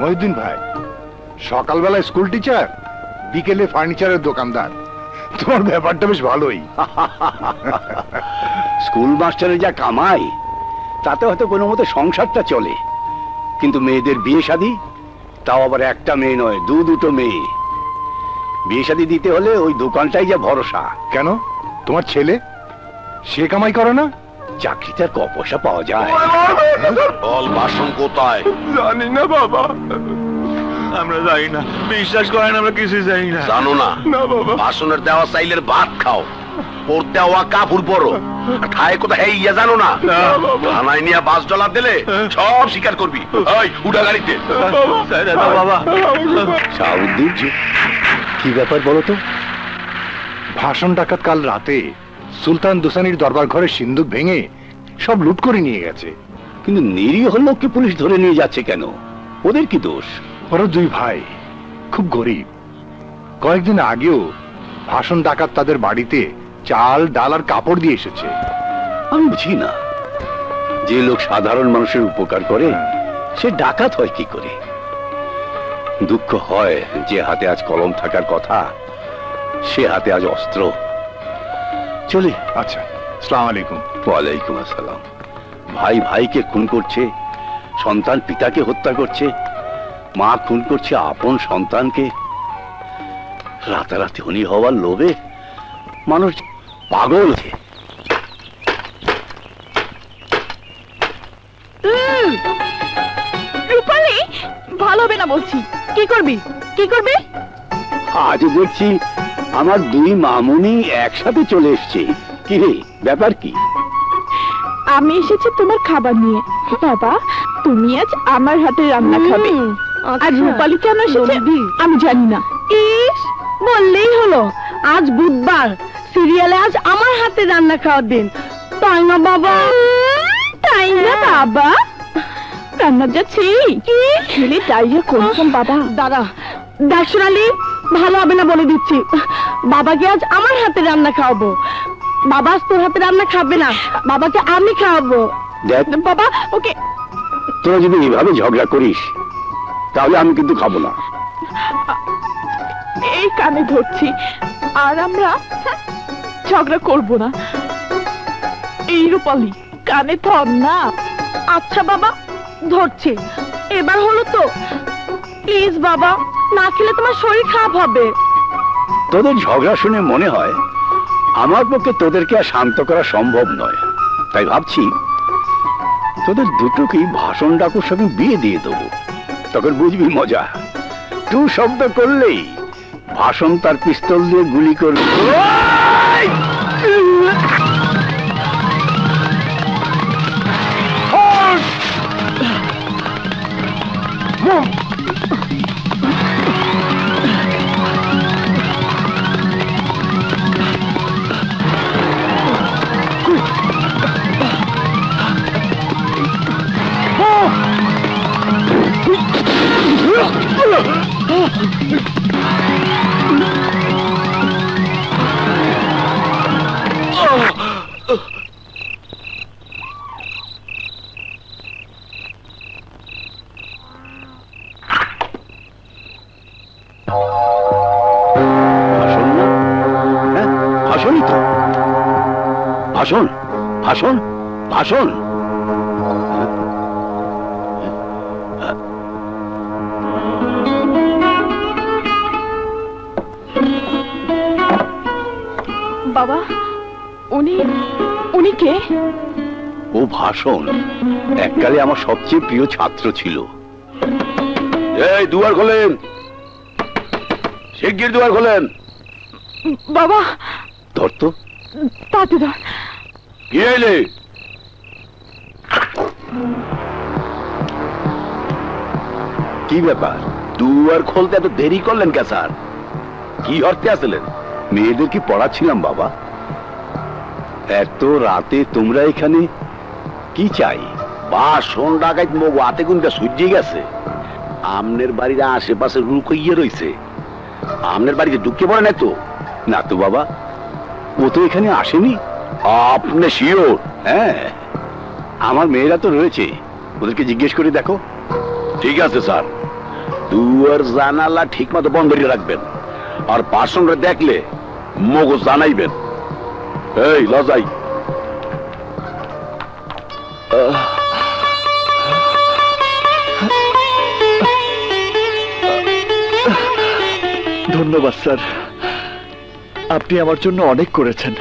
মহিউদ্দিন ভাই, সকালবেলা school teacher, বিকেলে ফার্নিচারের দোকানদার। তোমার ব্যাপারটা বেশ ভালোই। স্কুল মাস্টারের যা কামাই, তাতে হয়তো কোনো মতে সংসারটা চলে, কিন্তু মেয়েদের বিয়ে শাদী, তাও আবার একটা মেয়ে নয়, দুটো মেয়ে। বিয়ে শাদী দিতে হলে ওই দোকানটাই যা ভরসা। কেন, তোমার ছেলে সে কামাই করে না? চাকরিতে আর ক পয়সা পাওয়া যায়? বল বাসন কোথায়? জানি না বাবা, আমরা জানি না, বিশ্বাস করেন আমরা কিছু জানি না। জানো না? না বাবা। বাসনের দেওয়া চাইলের ভাত খাও, পড়তে হওয়া কাপড় পরো, ঠায় কোথায় এই ইয়া জানো না? থানায় নিয়ে $5 দিলে সব স্বীকার করবি। ওই উঠা গাড়িতে। বাবা শাহাবুদ্দিন, কি ব্যাপার বলো তো? ভাষণ ডাকাত কাল রাতে সুলতান দুসানির দরবার ঘরে সিন্দুক ভেঙে সব লুট করে নিয়ে গেছে। কিন্তু নিরীহ লোককে পুলিশ ধরে নিয়ে যাচ্ছে কেন? ওদের কি দোষ? ওরা দুই ভাই খুব গরিব। কয়েকদিন আগেও ভাষণ ডাকাত তাদের বাড়িতে চাল, ডাল আর কাপড় দিয়ে এসেছে। আমি বুঝি না, যে লোক সাধারণ মানুষের উপকার করে সে ডাকাত হয় কি করে? দুঃখ হয় যে হাতে আজ কলম থাকার কথা, সে হাতে আজ অস্ত্র। চলে। আচ্ছা, আসসালামু আলাইকুম। ওয়ালাইকুম আসসালাম। ভাই ভাইকে খুন করছে, সন্তান পিতাকে হত্যা করছে, মা খুন করছে আপন সন্তানকে। রাতারাতি ধনী হওয়ার লোভে মানুষ পাগল হচ্ছে। রূপালী, ভালো হবে না বলছি। কি করবি, কি করবি? আজ দেখছি আমার দুই মামুনি একসাথে চলে এসছে। কি রে, ব্যাপার কি? আমি এসেছি তোমার খাবার নিয়ে। বাবা, তুমি আজ আমার হাতে রান্না খাবে। আর রূপালী কেন এসেছে আমি জানি না। ইস, বললেই হলো, আজ বুধবার, সিরিয়ালে আজ আমার হাতে রান্না খাওয়ার দিন, তাই না বাবা? তাই না বাবা? রান্না যাচ্ছি ছেলে ডাইরিয়া করতাম বাবা। দাদা দেখ সোনালি, ভালো হবে না বলে দিচ্ছি। বাবাকে আজ আমার হাতে রান্না খাওয়াবো। বাবা আজ তোর হাতে রান্না খাবে না, বাবাকে আমি খাওয়াবো। দেখ বাবা, ওকে। তোরা যদি এইভাবে ঝগড়া করিস তাহলে আমি কিন্তু খাবো না। এই কানে ধরছি, আর আমরা ঝগড়া করব না। এই রূপালী, কানে ধর না। আচ্ছা বাবা, ধরছে। এবার হলো তো? প্লিজ বাবা, না খেলে তোমার শরীর খারাপ হবে। তোদের ঝগড়া শুনে মনে হয় আমার পক্ষে তোদেরকে আর শান্ত করা সম্ভব নয়। তাই ভাবছি তোদের দুটোকেই ভাষণ ডাকুর সঙ্গে বিয়ে দিয়ে দেবো। তখন বুঝবি মজা। টু শব্দ করলেই ভাষণ তার পিস্তল দিয়ে গুলি করবে। ভাষণ না? হ্যাঁ, ভাষণই তো। ভাষণ, ভাষণ, ভাষণ। বাবা, উনি উনি কে? ও ভাষণ এককালে আমার সবচেয়ে প্রিয় ছাত্র ছিল। এই দুয়ার খোলেন, শিগগির দুয়ার খোলেন। বাবা, ধর তো। তাতে ধর। কি এলে? কি ব্যাপার? দুয়ার খুলতে এত দেরি করলেন কে স্যার? কি হরতে আসলেন? মেয়েদের কি পড়াচ্ছিলাম বাবা। এত রাতে তোমরা এখানে কি চাই? বাসন ডাকাইত মগু হাতে কোনটা সূর্যে গেছে। আমনের বাড়ির আশেপাশে রুক হইয়ে রইছে, আমনের বাড়িতে ঢুকে পড়ে নাই তো? না তো বাবা, ও তো এখানে আসেনি। আপনি শিওর? হ্যাঁ, আমার মেয়েরা তো রয়েছে, ওদেরকে জিজ্ঞেস করে দেখো। ঠিক আছে স্যার, দুয়ার জানালা ঠিক মতো বন্ধ করে রাখবেন, আর পার্সনরা দেখলে মগজ জানাইবেন। এই লজাই, ধন্যবাদ স্যার, আপনি আমার জন্য অনেক করেছেন।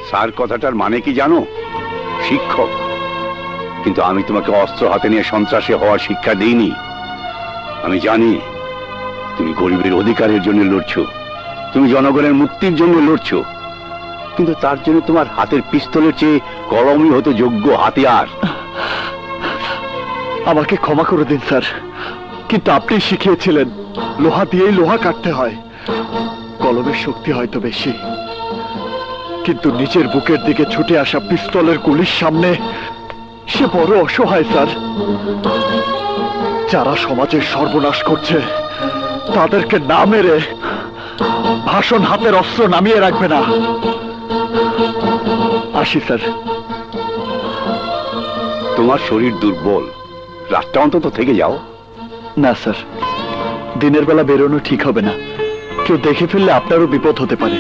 স্যার কথাটার মানে কি জানো? শিক্ষক। কিন্তু আমি তোমাকে অস্ত্র হাতে নিয়ে সন্ত্রাসী হওয়ার শিক্ষা দিইনি। আমি জানি তুমি গরিবের অধিকারের জন্য লড়ছো, তুমি জনগণের মুক্তির জন্য লড়ছো, কিন্তু তার জন্য তোমার হাতের পিস্তলের চেয়ে কলমই হতো যোগ্য হাতিয়ার। আমাকে ক্ষমা করে দিন স্যার, কিন্তু আপনি শিখিয়েছিলেন লোহা দিয়েই লোহা কাটতে হয়। কলমের শক্তি হয়তো বেশি, কিন্তু নিজের বুকের দিকে ছুটে আসা পিস্তলের গুলির সামনে সে বড় অসহায় স্যার। যারা সমাজের সর্বনাশ করছে তাদেরকে না মেরে ভাষণ হাতের অস্ত্র নামিয়ে রাখবে না। আসি স্যার। তোমার শরীর দুর্বল, রাতটা অন্তত থেকে যাও। না স্যার, দিনের বেলা বেরোনো ঠিক হবে না, কেউ দেখে ফেললে আপনারও বিপদ হতে পারে।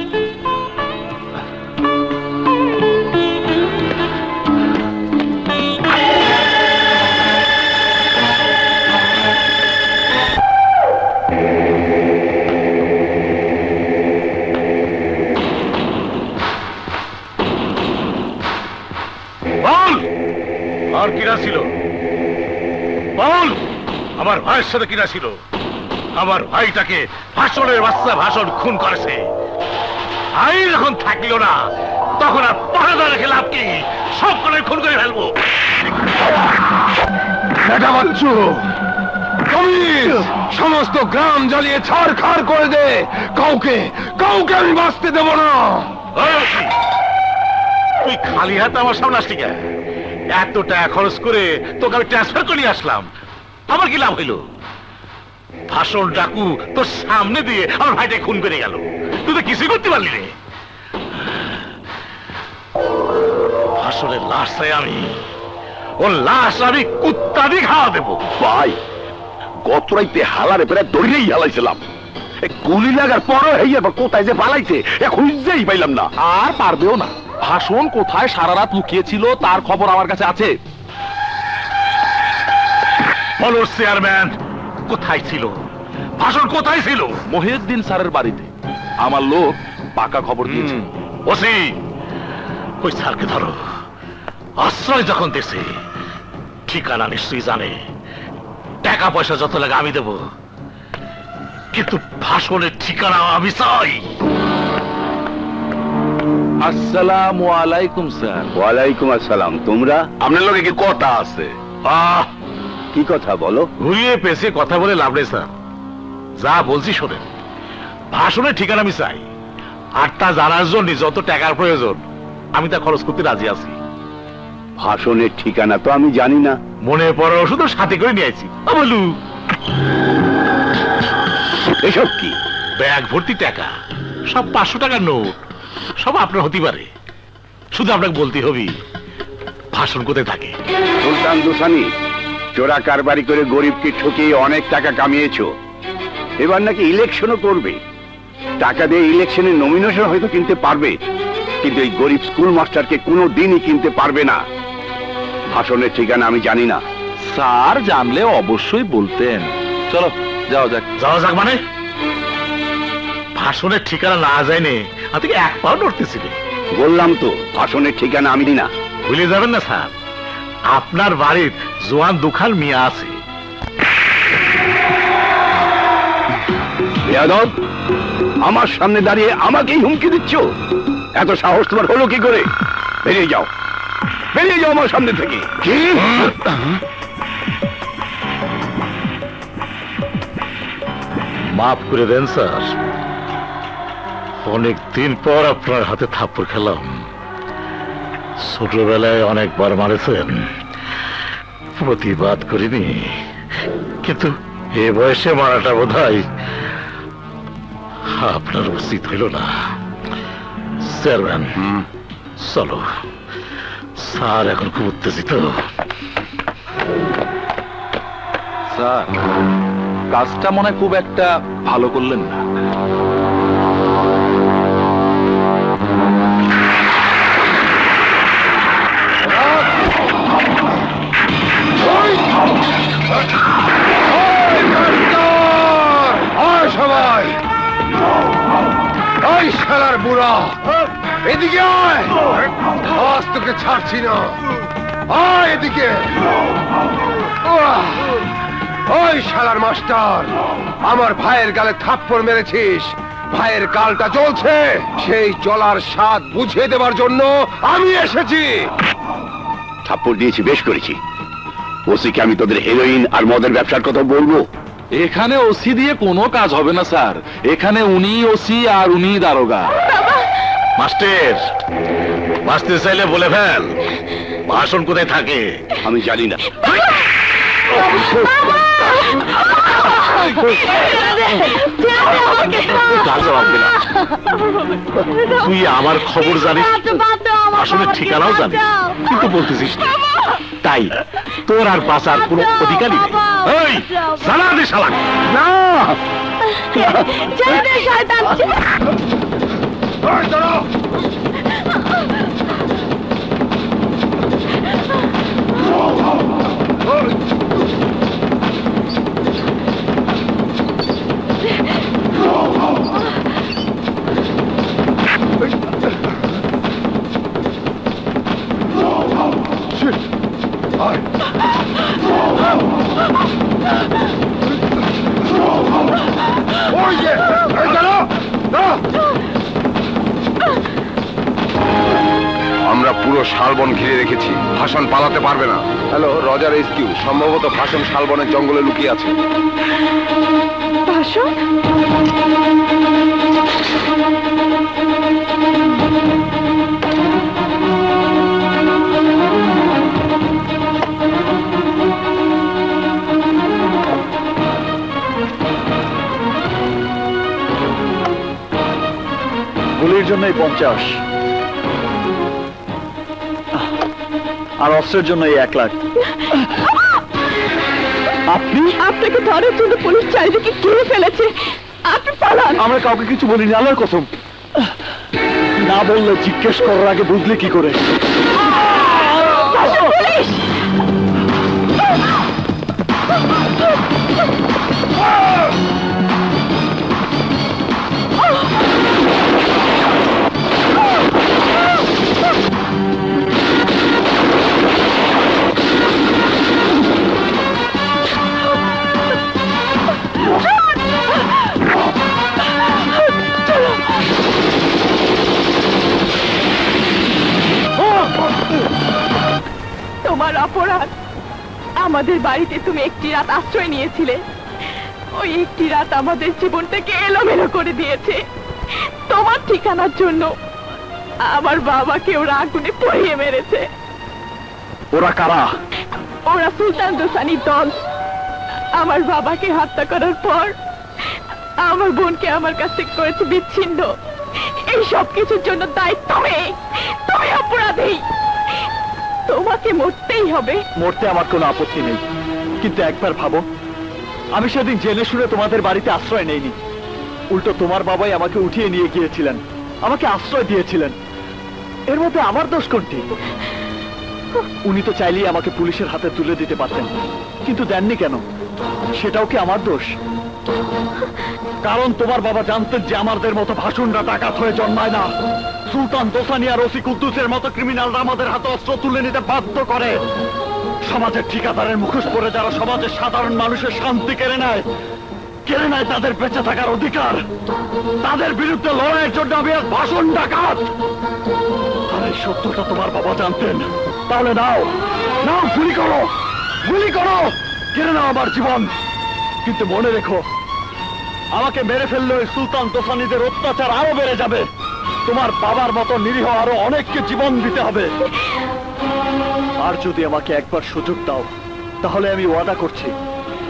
বল, আর কিনা ছিল? বল, আমার ভাইয়ের সাথে কিনা ছিল? আমার ভাইটাকে ভাষণের বাচ্চা ভাষণ খুন করেছে। ভাই যখন থাকলো না, তখন আর পাহাড়া রেখে লাভ কি? সব করে খুন করে ফেলবো। বেটা বাচ্চু, তুমি সমস্ত গ্রাম জ্বালিয়ে ছাড়খাড় করে দে, কাউকে কাউকে আমি বাঁচতে দেব না। তুই খালি হাতে আমার সামনে আসলি কেন? এত টাকা খরচ করে তোকে আমি ট্রান্সফার করে নিয়ে আসলাম, আমার কি লাভ হইল? ভাষণ ডাকু তোর সামনে দিয়ে আমার ভাইটাকে খুন করে গেল, তুই তো কিছুই করতে পারলি রে। ভাষণের লাশ চাই আমি, ওর লাশ আমি কুত্তা দিয়ে খাওয়া দেবো। ভাই, গত রাইতে হালারে প্রায় দড়িয়েই হালাইছিলাম, গুলি লাগার পরও আবার কোথায় যে পালাইছে এখন খুঁজতেই পাইলাম না। আর পারবেও না। ভাষণ কোথায় সারা রাত লুকিয়েছিল তার খবর আমার কাছে আছে। বলো চেয়ারম্যান, কোথায় ছিল ভাষণ? কোথায় ছিল? মহিউদ্দিন স্যারের বাড়িতে। আমার লোক পাকা খবর দিয়েছে। ওসি, ওই স্যারকে ধরো। আশ্রয় যখন দেশে, ঠিকানা নিশ্চয়ই জানে। টাকা পয়সা যত লাগে আমি দেব, কিন্তু ভাষণের ঠিকানা আমি চাই। আসসালামু আলাইকুম স্যার। ওয়ালাইকুম আসসালাম। তোমরা? আপনার লোকে কি কথা আছে? কি কথা বলো? ঘুরিয়ে পেঁচে কথা বলে লাভ নেই স্যার, যা বলছি শোনেন। ভাষণের ঠিকানা আমি চাই, আর তা জানার জন্য যত টাকার প্রয়োজন আমি তা খরচ করতে রাজি আছি। ভাষণের ঠিকানা তো আমি জানি না। মনে পড়ে শুধু সাথে করে নিয়ে আইছি। বলু, এসব কি? ব্যাগ ভর্তি টাকা, সব 500 টাকার নোট, সব আপনার হতে পারে। শুধু আপনাকে বলতে হবে ভাষণ কোথায় থাকে। সুলতান দুসানি, চোরা কারবারি করে গরিবকে ঠকিয়ে অনেক টাকা কামিয়েছো, এবার নাকি ইলেকশনও করবে। টাকা দিয়ে ইলেকশনের নমিনেশন হয়তো কিনতে পারবে, কিন্তু এই গরিব স্কুল মাস্টারকে কোনো দিনই কিনতে পারবে না। ভাষণের ঠিকানা আমি জানি না। স্যার জানলে অবশ্যই বলতেন। চলো যাও যাক। যাওয়া যাক মানে? ভাষণের ঠিকানা না যায়নি আমি থেকে এক পাও নড়তেছিল। বললাম তো ভাষণের ঠিকানা আমি দিই না। ভুলে যাবেন না স্যার, আপনার বাড়ির জোয়ান দুখান মিয়া আছে। বেয়াদব, আমার সামনে দাঁড়িয়ে আমাকেই হুমকি দিচ্ছ? এত সাহস তোমার হলো কি করে? বেরিয়ে যাও, বেরিয়ে যাও আমার সামনে থেকে। কি? মাফ করে দেন স্যার, অনেক দিন পর আপনার হাতে থাপ্পড় খেলাম। ছোটবেলায় অনেকবার মারেছেন, প্রতিবাদ করিনি, কিন্তু এ বয়সে মারাটা বোধহয় আপনার উচিত হইল না। চেয়ারম্যান, চলো, স্যার এখন খুব উত্তেজিত। স্যার, কাজটা মনে হয় খুব একটা ভালো করলেন না। সবাই ওই শালার বুড়া এদিকে আয়, আজ তোকে ছাড়ছি না। আয় এদিকে। ওই শালার মাস্টার, আমার ভাইয়ের গালে থাপ্পড় মেরেছিস, ভাইয়ের গালটা জ্বলছে, সেই চলার স্বাদ বুঝিয়ে দেবার জন্য আমি এসেছি। থাপ্পড় দিয়েছি, বেশ করেছি। ওসিকে আমি তোদের হেরোইন আর মদের ব্যবসার কথা বলবো? এখানে ওসি দিয়ে কোনো কাজ হবে না স্যার, এখানে উনি ওসি আর উনি দারোগা। মাস্টার, মাস্টার চাইলে বলে ফেল ভাষণ কোথায় থাকে। আমি জানি না। তুই আমার খবর জানিস, আসলে ঠিকানাও জানিস, কিন্তু বলতেছিস না। তাই তোর আর বাঁচার কোনো অধিকারই নেই। এই সালা দে শালা। না, আমরা পুরো শালবন ঘিরে রেখেছি, ভাষণ পালাতে পারবে না। Hello, Roger rescue. সম্ভবত ভাষণ শালবনের জঙ্গলে লুকিয়ে আছে। ভাষণ? গুলির জন্যই 50, আর অস্ত্রের জন্য 1 লাখ। আপনি? আপনাকে ধরার জন্য পুলিশ চারিদিকে ঘিরে ফেলেছে, আপনি পালান। আমরা কাউকে কিছু বলিনি, আল্লাহর কসম। না বললে জিজ্ঞেস করার আগে বুঝলে কি করে? পুলিশ! তোমার অপরাধ, আমাদের বাড়িতে তুমি একটি রাত আশ্রয় নিয়েছিলে, ওই একটি রাত আমাদের জীবনটাকে এলোমেলো করে দিয়েছে। তোমার ঠিকানার জন্য আমার বাবাকে ওরা আগুনে পুড়িয়ে মেরেছে। ওরা কারা? ওরা সুলতান দোসানির দল। আমার বাবাকে হত্যা করার পর আমার বোনকে আমার কাছ থেকে করেছে বিচ্ছিন্ন। এই সব কিছুর জন্য দায়ী তুমি। তুমি অপরাধী, তোমাকে মরতেই হবে। মরতে আমার কোনো আপত্তি নেই, কিন্তু একবার ভাবো, আমি সেদিন জেনে শুনে তোমাদের বাড়িতে আশ্রয় নেইনি, উল্টো তোমার বাবাই আমাকে উঠিয়ে নিয়ে গিয়েছিলেন, আমাকে আশ্রয় দিয়েছিলেন। এর মধ্যে আমার দোষ কোনটি? উনি তো চাইলেই আমাকে পুলিশের হাতে তুলে দিতে পারতেন, কিন্তু দেননি কেন? সেটাও কি আমার দোষ? কারণ তোমার বাবা জানতেন যে আমাদের মতো ভাষণরা ডাকাত হয়ে জন্মায় না। সুলতান দোসানি আর ওসি কুদ্দুসের মতো ক্রিমিনালরা আমাদের হাতে অস্ত্র তুলে নিতে বাধ্য করে। সমাজের ঠিকাদারের মুখোশ পরে যারা সমাজের সাধারণ মানুষের শান্তি কেড়ে নেয় তাদের বেঁচে থাকার অধিকার, তাদের বিরুদ্ধে লড়াইয়ের জন্য আমি এক ভাষণ ডাকাত। আর এই সত্যটা তোমার বাবা জানতেন। তাহলে নাও, নাও, গুলি করো, গুলি করো, কেড়ে নাও আমার জীবন। কিন্তু মনে রেখো, আমাকে মেরে ফেললে ওই সুলতান দোসানিদের অত্যাচার আরো বেড়ে যাবে। তোমার বাবার মতো নিরীহ আরো অনেককে জীবন দিতে হবে। আর যদি আমাকে একবার সুযোগ দাও, তাহলে আমি ওয়াদা করছি,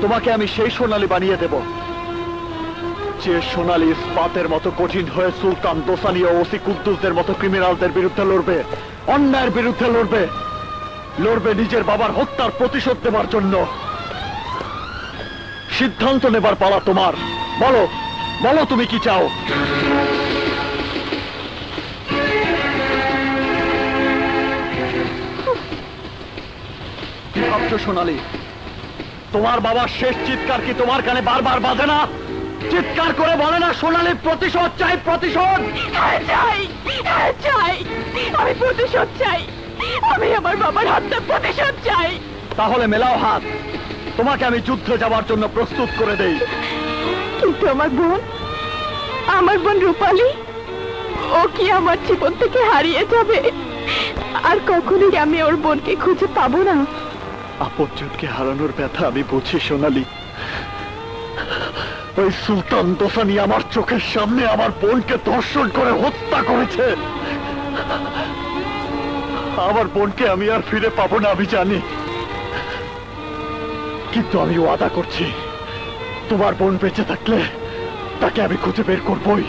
তোমাকে আমি সেই সোনালী বানিয়ে দেব, যে সোনালী ইস্পাতের মতো কঠিন হয়ে সুলতান দোসানি ও ওসি কুদ্দুসদের মতো ক্রিমিনালদের বিরুদ্ধে লড়বে, অন্যায়ের বিরুদ্ধে লড়বে, লড়বে নিজের বাবার হত্যার প্রতিশোধ দেবার জন্য। সিদ্ধান্ত নেবার পালা তোমার। বলো বলো তুমি কি চাও? কি ভাবছো সোনালি? তোমার বাবার শেষ চিৎকার কি তোমার কানে বারবার বাজে না? চিৎকার করে বলে না সোনালি প্রতিশোধ চাই, প্রতিশোধ চাই, চাই, আমি প্রতিশোধ চাই। আমি আমার বাবার হত্যা প্রতিশোধ চাই। তাহলে মেলাও হাত, তোমাকে আমি যুদ্ধে যাওয়ার জন্য প্রস্তুত করে দেই। কিন্তু আমার বোন রূপালী, ও কি আমার জীবন থেকে হারিয়ে যাবে? আর কখনোই আমি ওর বোনকে খুঁজে পাবো না। আপনজনকে হারানোর ব্যথা আমি বুঝি সোনালি। ওই সুলতান দোসানি আমার চোখের সামনে আমার বোনকে ধর্ষণ করে হত্যা করেছে। আমার বোনকে আমি আর ফিরে পাবো না আমি জানি, কিন্তু আমি ওয়াদা করছি তোমার বোন বেঁচে থাকলে তাকে আমি খুঁজে বের করবই।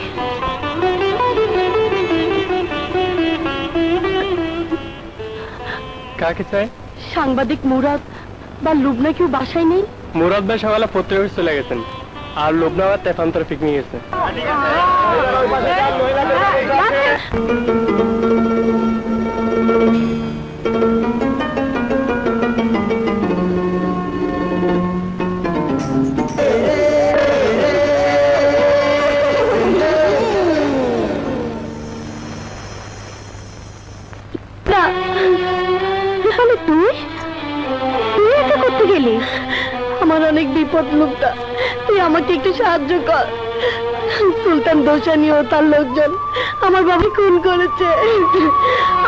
কাকে চাই? সাংবাদিক মুরাদ বা লুবনা কেউ বাসায় নেই? মুরাদ ভাই সকালে পত্রিকা অফিস চলে গেছেন, আর লুবনা আবার তেফান্তর পিকনিক গেছে। আমার অনেক বিপদ মুক্তা, তুই আমাকে একটু সাহায্য কর। সুলতান দোসানি ও তার লোকজন আমার বাবা খুন করেছে।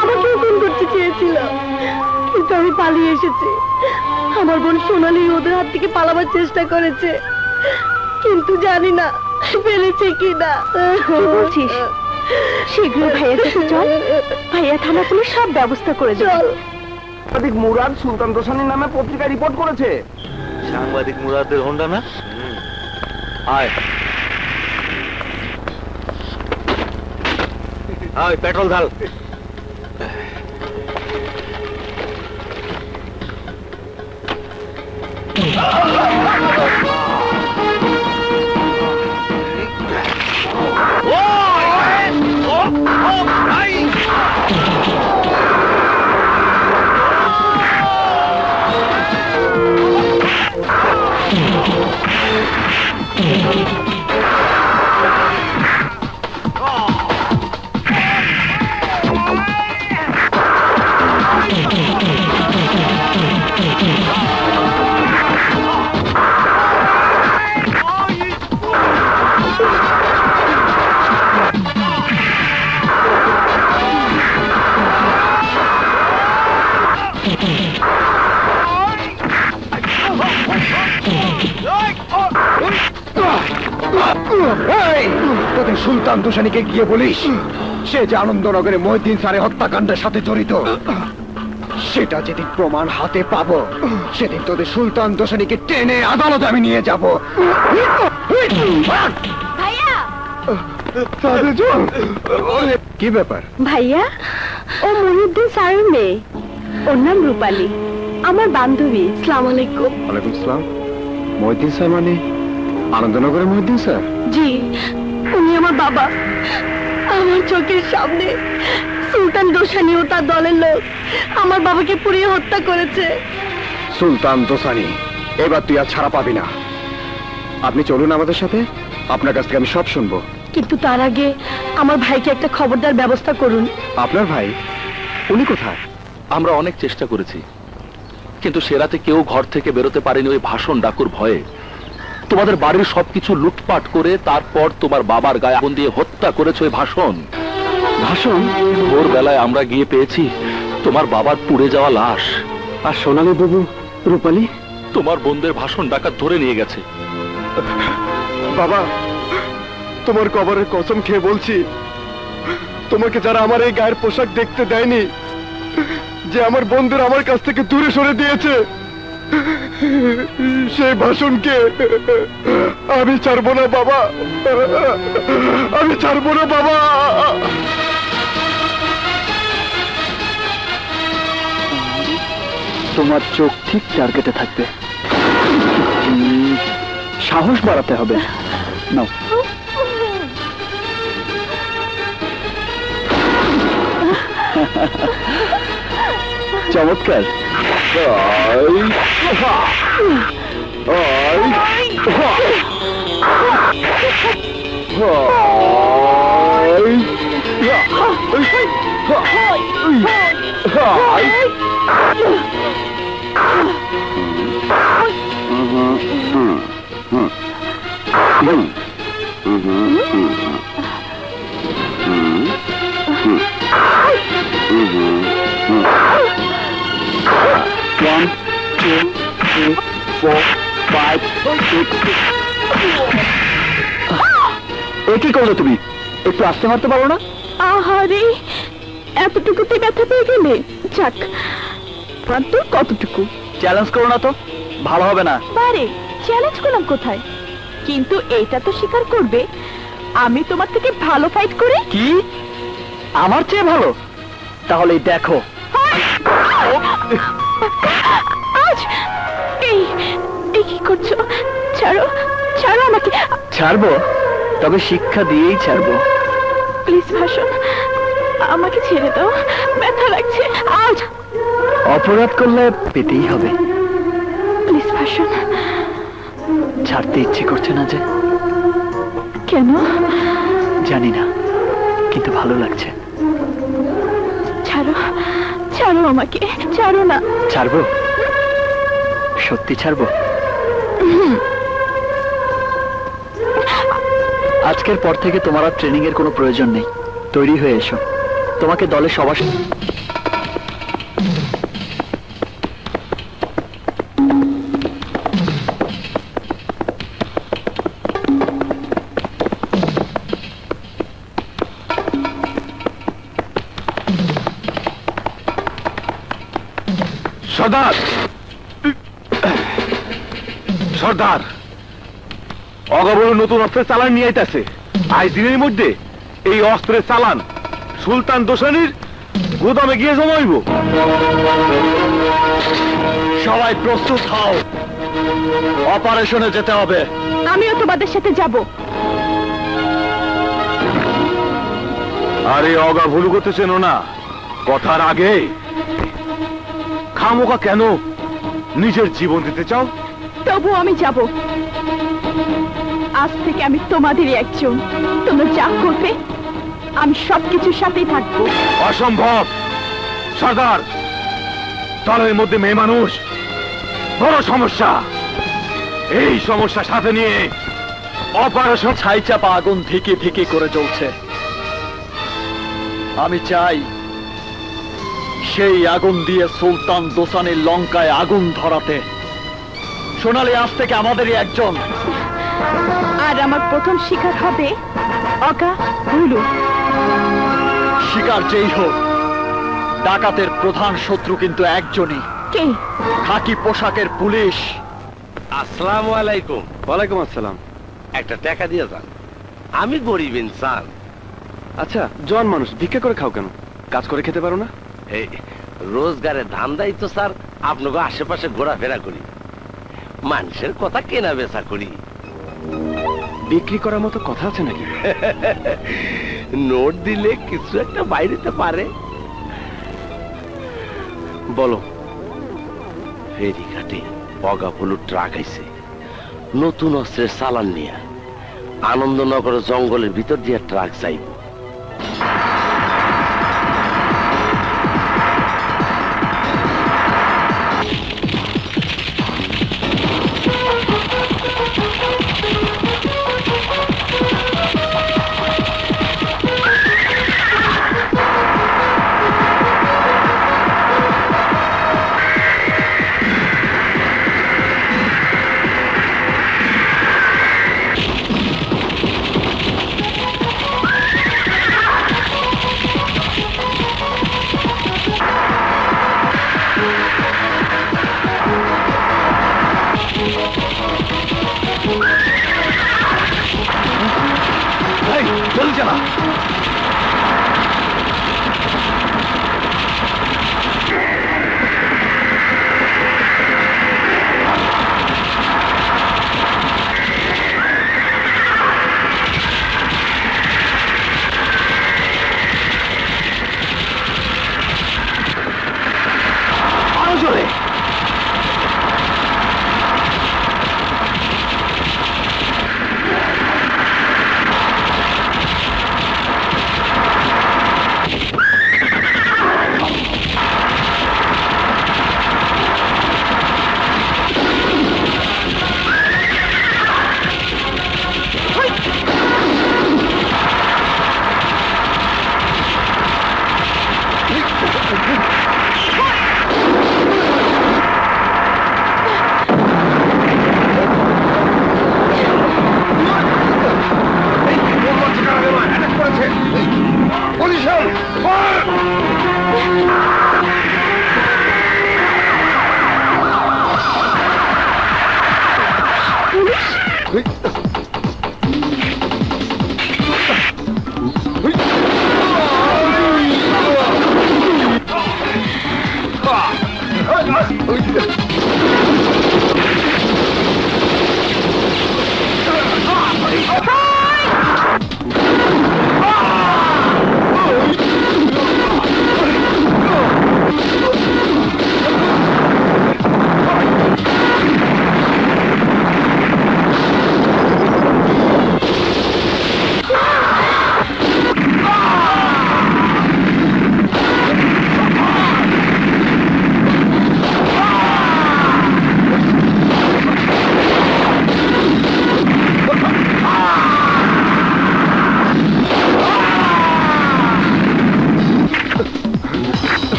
আমাকেও খুন করতে চেয়েছিল, কিন্তু আমি পালিয়ে এসেছি। আমার বোন সোনালি ওদের হাত থেকে পালাবার চেষ্টা করেছে, কিন্তু জানি না পেরেছে কিনা। বলছিস? শীঘ্র ভাইয়ের কাছে চল, ভাইয়া থানা পুলিশ সব ব্যবস্থা করে চল। সাংবাদিক মুরাদ সুলতান দোসানির নামে পত্রিকায় রিপোর্ট করেছে। সাংবাদিক মুরাদের হোন্ডা না? আয় আয়, পেট্রোল ঢাল। তোদের সুলতান দোসানিকে গিয়ে বলিস সে যে আনন্দনগরে মহিউদ্দিন স্যারের হত্যাকাণ্ডের সাথে জড়িত। সেটা যেদিন প্রমাণ হাতে পাবো সেদিন তোদের সুলতান দোসানিকে টেনে আদালতে আমি নিয়ে যাব। ভাইয়া, কি ব্যাপার? ভাইয়া, ও মহিউদ্দিন স্যারের মেয়ে, ওর নাম রূপালী, আমার বান্ধবী। আসসালামু আলাইকুম। ওয়ালাইকুম আসসালাম। মহিউদ্দিন স্যার মানে আনন্দনগরের মহিউদ্দিন স্যার? জি, উনি আমার বাবা। আমার চোখের সামনে সুলতান দোসানি ও তার দলের লোক আমার বাবাকে পুড়িয়ে হত্যা করেছে। সুলতান দোসানি, এবার তুই আর ছাড়া পাবি না। আপনি চলুন আমাদের সাথে, আপনার কাছ থেকে আমি সব শুনবো। কিন্তু তার আগে আমার ভাইকে একটা খবরদার ব্যবস্থা করুন। আপনার ভাই? উনি কোথায়? আমরা অনেক চেষ্টা করেছি, কিন্তু সে রাতে কেউ ঘর থেকে বেরোতে পারেনি ওই ভাষণ ডাকুর ভয়ে। তোমাদের বাড়ির সবকিছু লুটপাট করে তারপর তোমার বাবার গায়ে আগুন দিয়ে হত্যা করেছে ওই ভাষণ। ভোরবেলায় আমরা গিয়ে পেয়েছি তোমার বাবার পুড়ে যাওয়া লাশ। আর সোনালী বাবু, রূপালী? তোমার বোনদের ভাষণ ডাকাত ধরে নিয়ে গেছে। বাবা, তোমার কবরের কসম খেয়ে বলছি, তোমাকে যারা আমার এই গায়ের পোশাক দেখতে দেয়নি, যে আমার বন্ধুরা আমার কাছ থেকে দূরে সরে দিয়েছে, সেই ভাষণকে আমি ছাড়বো না বাবা, আমি ছাড়বো না বাবা। তোমার চোখ ঠিক টার্গেটে থাকবে। সাহস বাড়াতে হবে। নাও। চমৎকার। One, two, three, four, five, six. কি করলো তুমি? একটু আস্তে মারতে পারো না? আহারে, এতটুকুতে ব্যথা পেয়ে গেলে? যাক, মাত্র কতটুকু? চ্যালেঞ্জ করো না তো, ভালো হবে না। পারে, চ্যালেঞ্জ করলাম কোথায়? কিন্তু এটা তো স্বীকার করবে আমি তোমার থেকে ভালো ফাইট করে। কি? আমার চেয়ে ভালো? তাহলে দেখো। আজ এই এই কি করছো? ছাড়ো, ছাড়ো আমাকে। ছাড়বো? তবে শিক্ষা দিয়েই ছাড়বো। প্লিজ ভাষণ, আমাকে ছেড়ে দাও, ব্যথা লাগছে। আজ অপরাধ করলে পেতেই হবে। প্লিজ ভাষণ। ছাড়তে ইচ্ছে করছে না যে? কেন জানি না, কিন্তু ভালো লাগছে। ছাড়ো, ছাড়ো আমাকে, ছাড়ো না। ছাড়বো? সত্যি ছাড়বো? আজকের পর থেকে তোমার আর ট্রেনিং এর কোনো প্রয়োজন নেই। তৈরি হয়ে এসো, তোমাকে দলে সবার সর্দার, সর্দার, অগাবল নতুন অস্ত্রের চালান নিয়ে আইতাছে। আজ দিনের মধ্যে এই অস্ত্রের চালান সুলতান দোসানির গোদামে গিয়ে জমাইব। সবাই প্রস্তুত হও, অপারেশনে যেতে হবে। আমিও তোমাদের সাথে যাব। আরে অগা ভুল করতেছেন না, কথার আগে খামোকা কেন নিজের জীবন দিতে চাও? তবু আমি যাব। আজ থেকে আমি তোমাদেরই একজন। তোমরা যা করবে আমি সবকিছুর সাথেই থাকবো। অসম্ভব সর্দার, দলের মধ্যে মেয়ে মানুষ বড় সমস্যা। এই সমস্যা সাথে নিয়ে অপারেশন। ছাইচাপা আগুন ধিকি ধিকি করে জ্বলছে। আমি চাই সেই আগুন দিয়ে সুলতান দোসানির লঙ্কায় আগুন ধরাতে। সোনালী আজ থেকে আমাদেরই একজন। আর আমার প্রথম শিকার হবে অগা ভুলু। শিকার যেই হোক, ডাকাতের প্রধান শত্রু কিন্তু একজনই। কে? খাকি পোশাকের পুলিশ। আসসালামু আলাইকুম। ওয়ালাইকুম আসসালাম। একটা টাকা দিয়ে যান, আমি গরিব ইনসান। আচ্ছা, জন মানুষ ভিক্ষা করে খাও কেন? কাজ করে খেতে পারো না? এই রোজগারের ধান্দাই তো স্যার আপনাকে আশেপাশে ঘোরাফেরা করি, মানুষের কথা কেনা বেচা করি। বিক্রি করার মতো কথা আছে নাকি? নোট দিলে কিছু একটা বাইরেতে পারে। বলো। ফেরিঘাটে পগাফুলু ট্রাক আইছে নতুন অস্ত্রের চালান নিয়ে। আনন্দনগর জঙ্গলের ভিতর দিয়ে ট্রাক যাইব।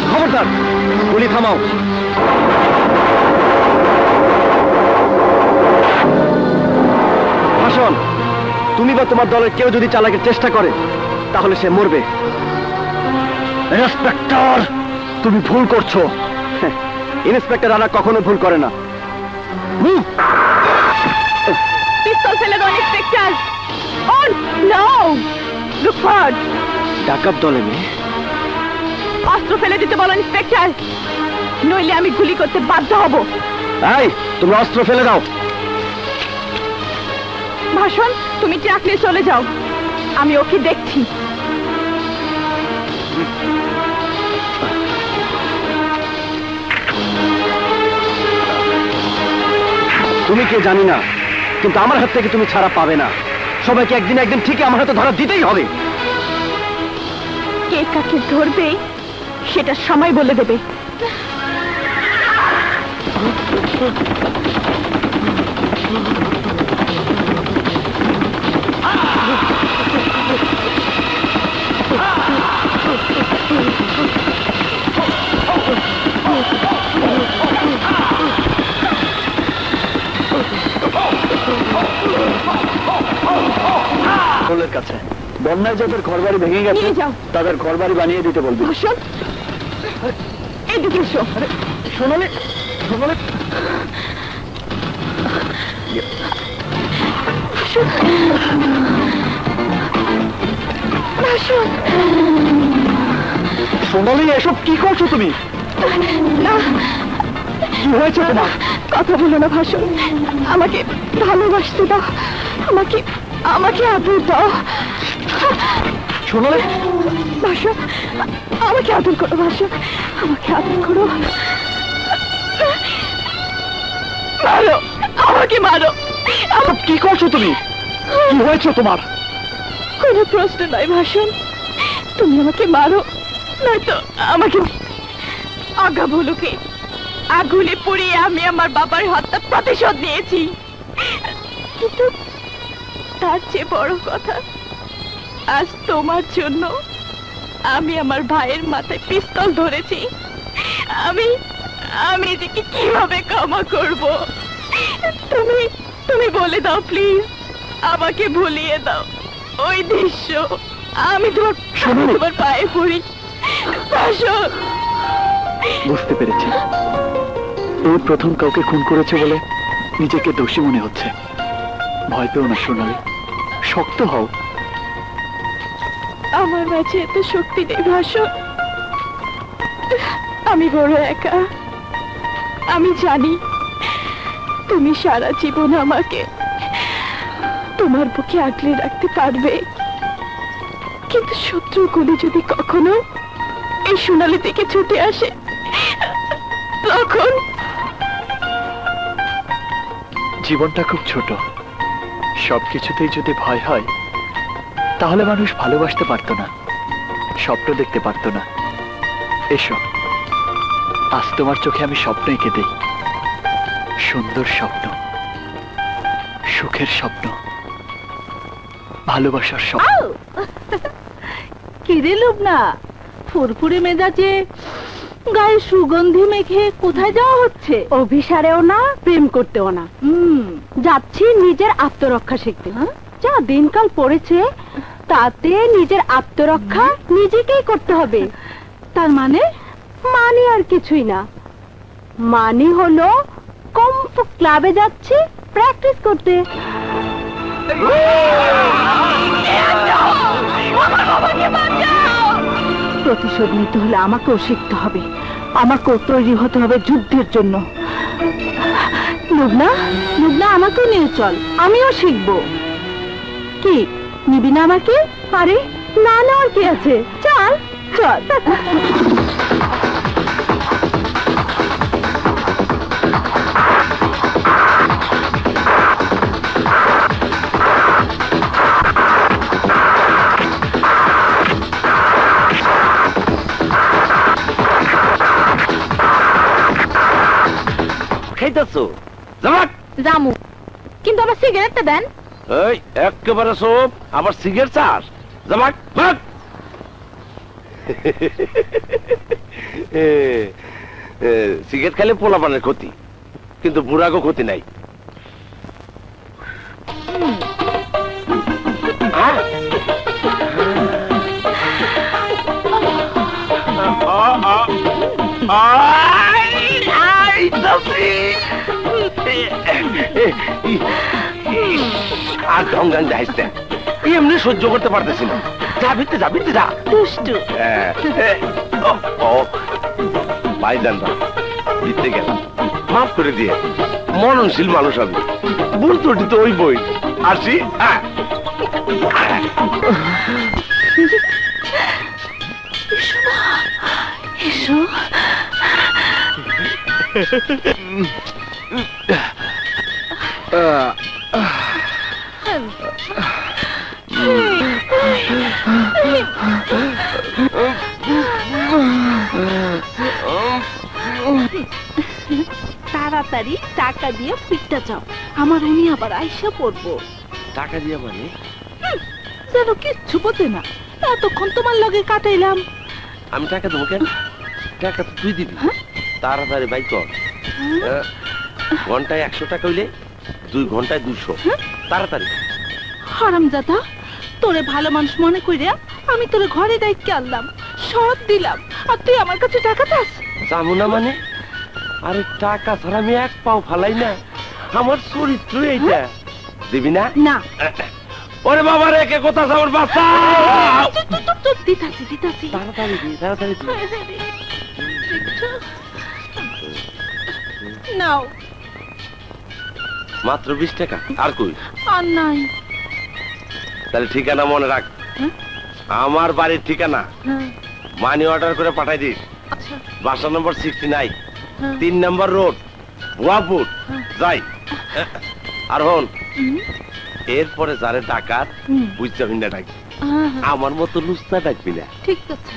খবরদার, গুলি থামাও। ভাষণ, তুমি বা তোমার দলের কেউ যদি চালাকের চেষ্টা করে তাহলে সে মরবে। ইন্সপেক্টর, তুমি ভুল করছো। ইন্সপেক্টর আরা কখনো ভুল করে না। পিস্তল ফেলে দাও inspector. Oh no, look forward. ডাকাত দলে মেয়ে, অস্ত্র ফেলে দিতে বলো ইন্সপেক্টর, নইলে আমি গুলি করতে বাধ্য হব। এই তুমি অস্ত্র ফেলে দাও। ভাষণ, তুমি ট্রাক নিয়ে চলে যাও, আমি ওকে দেখছি। তুমি কে জানি না, কিন্তু আমার হাত থেকে তুমি ছাড়া পাবে না। সবাইকে একদিন একদিন ঠিকই আমার হাতে ধরা দিতেই হবে। কে কাকে ধরবে সেটা সময় বলে দেবে। কাছে বন্যায় যাদের ঘর বাড়ি ভেঙে গেছে নিয়ে যাও। তাদের ঘর বাড়ি বানিয়ে দিতে বলবে। ভাষণ, এদিকে এসো। সোনালি, সোনালি, ভাষণ, সোনালি, এসব কি করছো তুমি? না, কি হয়েছে তোমার? কথা বলো না ভাষণ, আমাকে ভালোবাসতে দাও, আমাকে আমাকে আদর দাও। সোনালি, ভাষণ, আমাকে আদর করো ভাষণ, আমাকে আদর করো। মারো, আমাকে মারো। এসব কি করছো তুমি? কি হয়েছে তোমার? কোনো প্রশ্ন নয় ভাষণ, তুমি আমাকে মারো, নয়তো আমাকে আগা বলুকে আগুনে পুড়িয়ে আমি আমার বাবার হত্যা প্রতিশোধ নিয়েছি। কিন্তু তার চেয়ে বড় কথা, আজ তোমার জন্য আমি আমার ভাইয়ের মাথায় পিস্তল ধরেছি। আমি আমি এদিকে কিভাবে ক্ষমা করব? তুমি তুমি বলে দাও প্লিজ, আমাকে ভুলিয়ে দাও ওই দৃশ্য। আমি তোমার পায়ে পড়ি ভাষণ। বুঝতে পেরেছি, এই প্রথম কাউকে খুন করেছে বলে নিজেকে দোষী মনে হচ্ছে। ভয় পেও না সোনালি, শক্ত হও। আমার মাঝে এত শক্তি নেই ভাষণ, আমি বড় একা। আমি জানি তুমি সারা জীবন আমাকে তোমার বুকে আগলে রাখতে পারবে, কিন্তু শত্রুগুলি যদি কখনো এই সোনালি থেকে ছুটে আসে তখন। জীবনটা খুব ছোট, সবকিছুতেই যদি ভয় হয় তাহলে মানুষ ভালোবাসতে পারতো না, স্বপ্ন দেখতে পারতো না। এসো, আজ তোমার চোখে আমি স্বপ্ন এঁকে দেই, সুন্দর স্বপ্ন, সুখের স্বপ্ন, ভালোবাসার স্বপ্ন। কিরে লোবনা, ফুরফুরে মেজাজে গায়ে সুগন্ধি মেখে কোথায় যাওয়া হচ্ছে? অভিসারেও না, প্রেম করতেও না, যাচ্ছি নিজের আত্মরক্ষা শিখতে। যা দিনকাল পড়েছে তাতে নিজের আত্মরক্ষা নিজেকেই করতে হবে। তার মানে? মানে আর কিছুই না, মানে হলো কম্ফু ক্লাবে যাচ্ছি প্র্যাকটিস করতে। আমার বাবাকে বাঁচাও! প্রতিশোধ নিতে হলে আমাকেও শিখতে হবে, আমাকেও তৈরি হতে হবে যুদ্ধের জন্য। লুবনা, লুবনা আমাকেও নিয়ে চল, আমিও শিখবো। কি নিবি না আমাকে? আরে না না, আর কি আছে, চল চল। খাইতেছো জামাক জামু, কিন্তু আমার সিগারেটটা দেন। এই একেবারে সব আবার সিগারেট চাস জামাক ভাগ সিগারেট খেলে পোলাপানের ক্ষতি, কিন্তু বুড়াগো ক্ষতি নাই। আর ঢঙ্গান যাইস না, এমনি সহ্য করতে পারতেছি না। যা ভিতরে যা, ভিতরে যা। দুষ্টু। ভাইজান ভিতরে গেলাম, মাফ করে দিয়ে। মননশীল মানুষ আমি, ভুল ত্রুটি তো ওই বই। আসি। এসো। তাড়াতাড়ি টাকা দিয়ে পিঠটা যাও, আমার উনি আবার আইসা পড়বো। টাকা দিয়ে মানে? যেন কিচ্ছু বোঝে না, এতক্ষণ তোমার লগে কাটাইলাম। আমি টাকা দেবো কেন? টাকা তো তুই দিবি। তাড়াতাড়ি বাই কর। ঘন্টায় 100 টাকা হইলে 2 ঘন্টায় 200। তাড়াতাড়ি। হারামজাদা, তোরে ভালো মানুষ মনে কইরা আমি তোরে ঘরে দায়িত্ব আনলাম, সব দিলাম, আর তুই আমার কাছে টাকা চাস? যাবো না মানে? আরে টাকা ছাড়া আমি এক পাও ফালাই না, আমার চরিত্র এইটা। দিবি না? না। ওরে বাবা রে, কে কথা আমার বাচ্চা। দিতাছি দিতাছি। তাড়াতাড়ি দি, তাড়াতাড়ি দি। নাও। মাত্র 20 টাকা, আর কই? আর নাই। তাহলে ঠিকানা মনে রাখ, আমার বাড়ির ঠিকানা। মানি অর্ডার করে পাঠাই দিস। আচ্ছা। বাসা নম্বর 69, 3 নম্বর রোড, বুয়াপুর। যাই। আর হন, এরপরে যারে ডাকাত বুঝতে না ডাকবি, আমার মতো লুস্তা ডাকবি না। ঠিক আছে।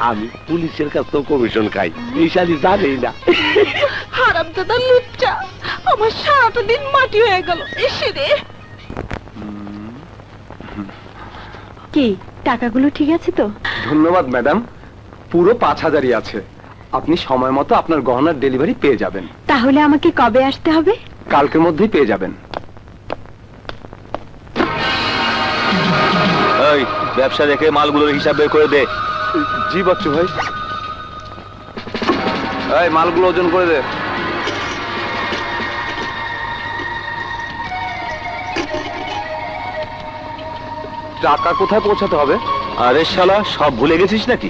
আমি পুলিশের কাছেও কমিশন খাই, এই শালি জানেই না। হারামজাদা লুচ্চা, আমার সারাটা দিন মাটি হয়ে গেল। এসে রে। কি টাকাগুলো ঠিক আছে তো? ধন্যবাদ ম্যাডাম, পুরো 5000ই আছে। আপনি সময় মতো আপনার গহনার ডেলিভারি পেয়ে যাবেন। তাহলে আমাকে কবে আসতে হবে? কালকের মধ্যেই পেয়ে যাবেন। এই ব্যবসা দেখে মালগুলোর হিসাব বের করে দে। জি বাচ্চু ভাই। এই মালগুলো ওজন করে দে। টাকা কোথায় পৌঁছাতে হবে? আরে শালা, সব ভুলে গেছিস নাকি?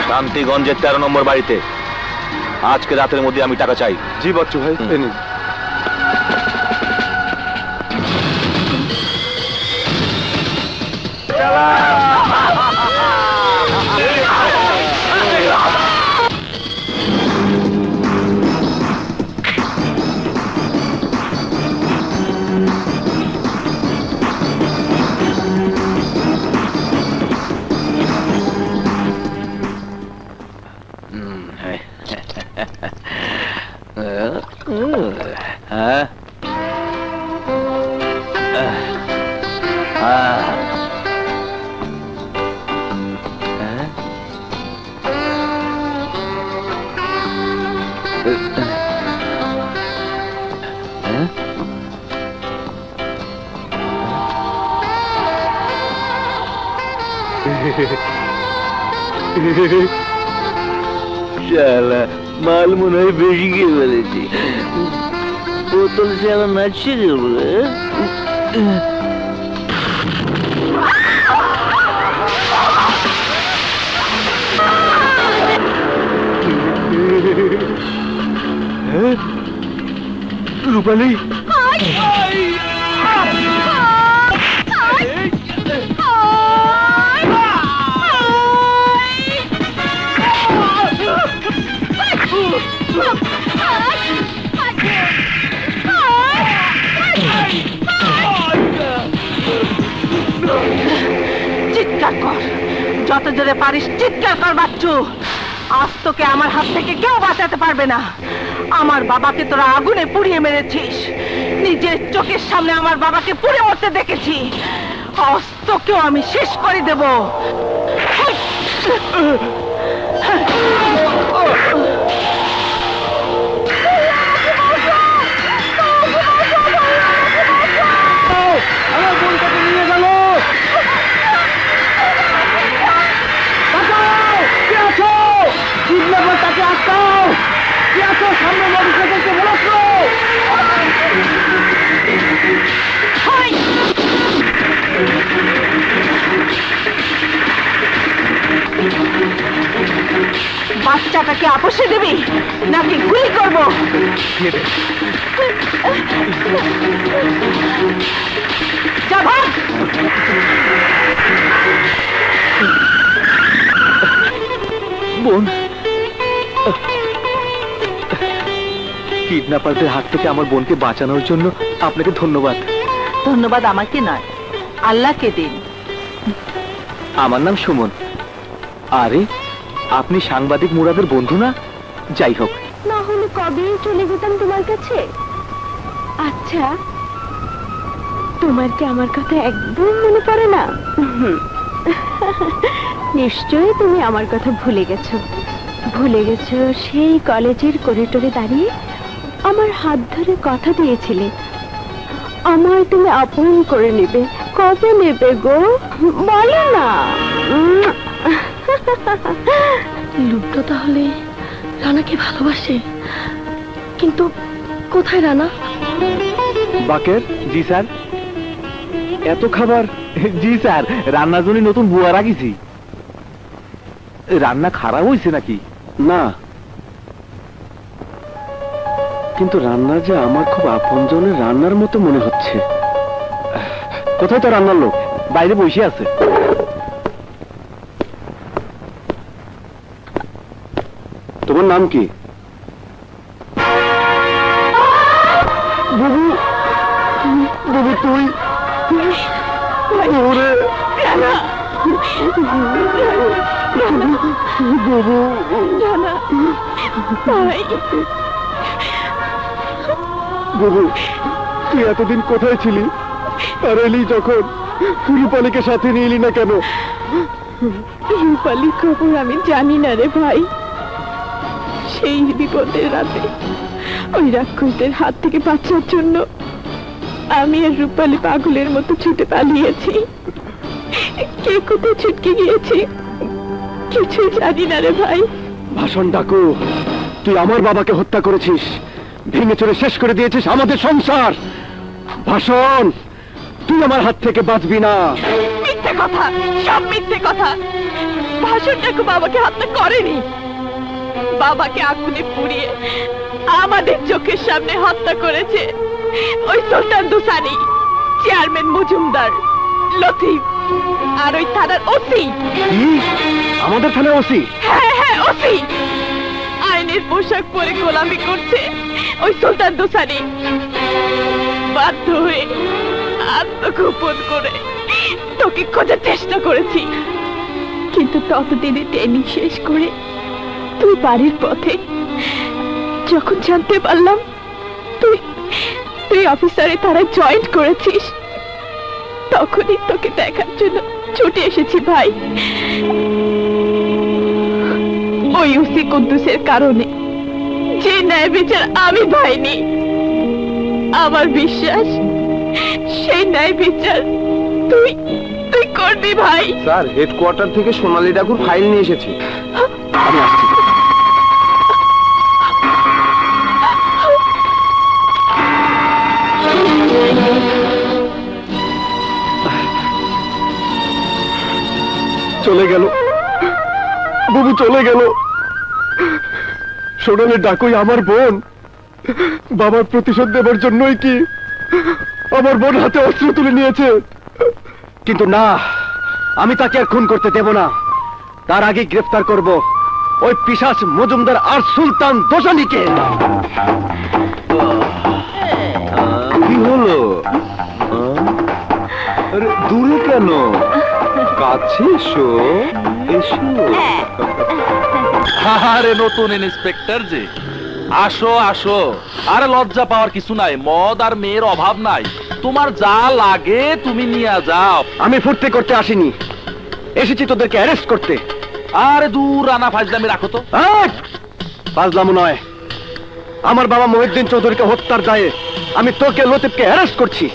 শান্তিগঞ্জের 13 নম্বর বাড়িতে। আজকে রাতের মধ্যে আমি টাকা চাই। জি বাচ্চু ভাই, এই নিন। হ্যাঁ, মাল মনে হয় বেশি গিয়ে ফেলেছি, বোতল সে আমার নাচছে বলে। রূপালী চিৎকার কর, যত জোরে পারিস চিৎকার কর বাচ্চু। আজ তোকে আমার হাত থেকে কেউ বাঁচাতে পারবে না। আমার বাবাকে তোরা আগুনে পুড়িয়ে মেরেছিস, নিজের চোখের সামনে আমার বাবাকে পুড়ে মরতে দেখেছি। আজ তোকেও আমি শেষ করে দেব। আমার বোনটাকে নিয়ে গেল। কে আছো? কিডন্যাপার তাকে আটকাও। কে আছো? সামনে মোটরসাইকেলকে বলাচ্ছো। বাচ্চাটাকে আপোষে দিবি নাকি গুলি করব? যা ভাগ। বোন, কিডন্যাপারদের হাত থেকে আমার বোনকে বাঁচানোর জন্য আপনাকে ধন্যবাদ। ধন্যবাদ আমাকে নয়, আল্লাহকে দিন। আমার নাম সুমন। আরে, আপনি সাংবাদিক মুরাদের বন্ধু না? যাই হোক, না হলে কবেই চলে যেতাম তোমার কাছে। আচ্ছা, তোমার কি আমার কথা একদম মনে পড়ে না? নিশ্চয়ই তুমি আমার কথা ভুলে গেছো। ভুলে গেছো সেই কলেজের করিডোরে দাঁড়িয়ে আমার হাত ধরে কথা দিয়েছিলে আমায় তুমি আপন করে নেবে। কবে নেবে গো, বলো না। লুব্ধ তাহলে রানাকে ভালোবাসে, কিন্তু কোথায় রানা? বাকের। জি স্যার। এত খাবার? জি স্যার, রান্নার জন্য নতুন বুয়া রাখিছি। রান্না খারাপ হয়েছে নাকি? না, কিন্তু রান্না যে আমার খুব আপনজনের রান্নার মতো মনে হচ্ছে। কোথায় তো রান্নার লোক? বাইরে বসে আছে। তোমার নাম কি? বাবু, বাবু তুই? ওরে বাবু, বাবু তুই এতদিন কোথায় ছিলি? আর এলি যখন, রূপালীকে সাথে নিয়ে এলি না কেন? রূপালী খবর আমি জানি না রে ভাই। সেই বিপদের রাতে ওই রাক্ষসদের হাত থেকে বাঁচার জন্য আমি আর রূপালী পাগলের মতো ছুটে পালিয়েছি। কে কোথায় ছুটকে গিয়েছি কিছুই জানি না রে ভাই। ভাষণ ডাকু, তুই আমার বাবাকে হত্যা করেছিস, ভেঙে চড়ে শেষ করে দিয়েছিস আমাদের সংসার। ভাষণ, তুই আমার হাত থেকে বাঁচবি না। মিথ্যে কথা, সব মিথ্যে কথা। ভাষণ ডাকু বাবাকে হত্যা করেনি। বাবাকে আগুনে পুড়িয়ে আমাদের চোখের সামনে হত্যা করেছে ওই সুলতান দুসানি, চেয়ারম্যান মজুমদার, লতিফ আর ওই থানার ওসি। আমাদের থানার ওসি? হ্যাঁ হ্যাঁ, ওসি। আইনের পোশাক পরে গোলামি করছে ওই সুলতান দুসানি। বাধ্য হয়ে আত্মগোপন করে তোকে খোঁজার চেষ্টা করেছি, কিন্তু ততদিনে ট্রেনিং শেষ করে তুই বাড়ির পথে যখন জানতে পারলাম তুই তুই অফিসারে তারা জয়েন্ট করেছিস, তখনই তোকে দেখার জন্য ছুটে এসেছি ভাই। ওই ওসি কুদ্দুসের কারণে যে ন্যায় বিচার আমি পাইনি, আমার বিশ্বাস সেই ন্যায় বিচার তুই তুই করবি ভাই। স্যার, হেডকোয়ার্টার থেকে সোনালী ডাকুর ফাইল নিয়ে এসেছি। আমি আসছি। চলে গেল বাবু, চলে গেল। সোনালী ডাকুই আমার বোন, বাবার প্রতিশোধ দেবার জন্যই কি আমার বোন হাতে অস্ত্র তুলে নিয়েছে? কিন্তু না, আমি তাকে আর খুন করতে দেব না। তার আগে গ্রেফতার করব ওই পিশাচ মজুমদার আর সুলতান দোসানিকে। কি হলো? আরে দূরে কেন? কাছে এসো, এসো। আরে নতুন ইন্সপেক্টর যে, আসো আসো। আরে লজ্জা পাওয়ার কিছু নাই, মদ আর মেয়ের অভাব নাই। তোমার যা লাগে তুমি নিয়ে যাও। আমি ফুর্তি করতে আসিনি, এসেছি তোদেরকে অ্যারেস্ট করতে। আরে দূর, রানা ফাজলামি রাখো তো। ফাজলামো নয়, আমার বাবা মহিউদ্দিন চৌধুরীকে হত্যার দায়ে আমি তোকে লতিফকে অ্যারেস্ট করছি।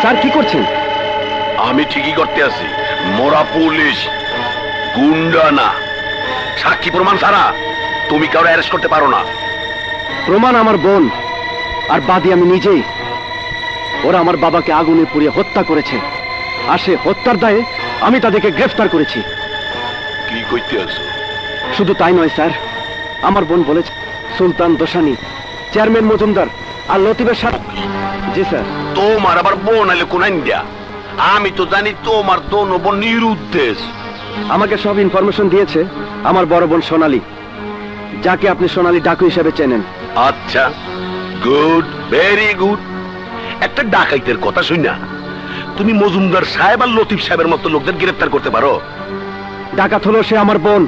স্যার কি করছেন? আমি ঠিকই করতে আছি। মোরা পুলিশ, গুন্ডা না। সাক্ষী প্রমাণ ছাড়া তুমি কারো অ্যারেস্ট করতে পারো না। প্রমাণ আমার বোন আর বাদী আমি নিজেই। ওরা আমার বাবাকে আগুনে পুড়িয়ে হত্যা করেছে, আর সে হত্যার দায়ে আমি তাদেরকে গ্রেফতার করেছি। কি কইতে আছো? শুধু তাই নয় স্যার, আমার বোন বলেছে সুলতান দোসানি, চেয়ারম্যান মজুমদার আর লতিফের সাথে। জি স্যার। তোমার আবার বোন আইলে কোন ইন্ডিয়া? আমি তো জানি তোমার দোনো বোন নিরুদ্দেশ। আমাকে সব ইনফরমেশন দিয়েছে আমার বড় বোন সোনালী, যাকে আপনি সোনালী ডাকু হিসেবে চেনেন। আচ্ছা, গুড, ভেরি গুড। একটা ডাকাইতের কথা শুনা তুমি মজুমদার সাহেব আর লতিফ সাহেবের মতো লোকদের গ্রেফতার করতে পারো? ডাকাত হলো সে আমার বোন।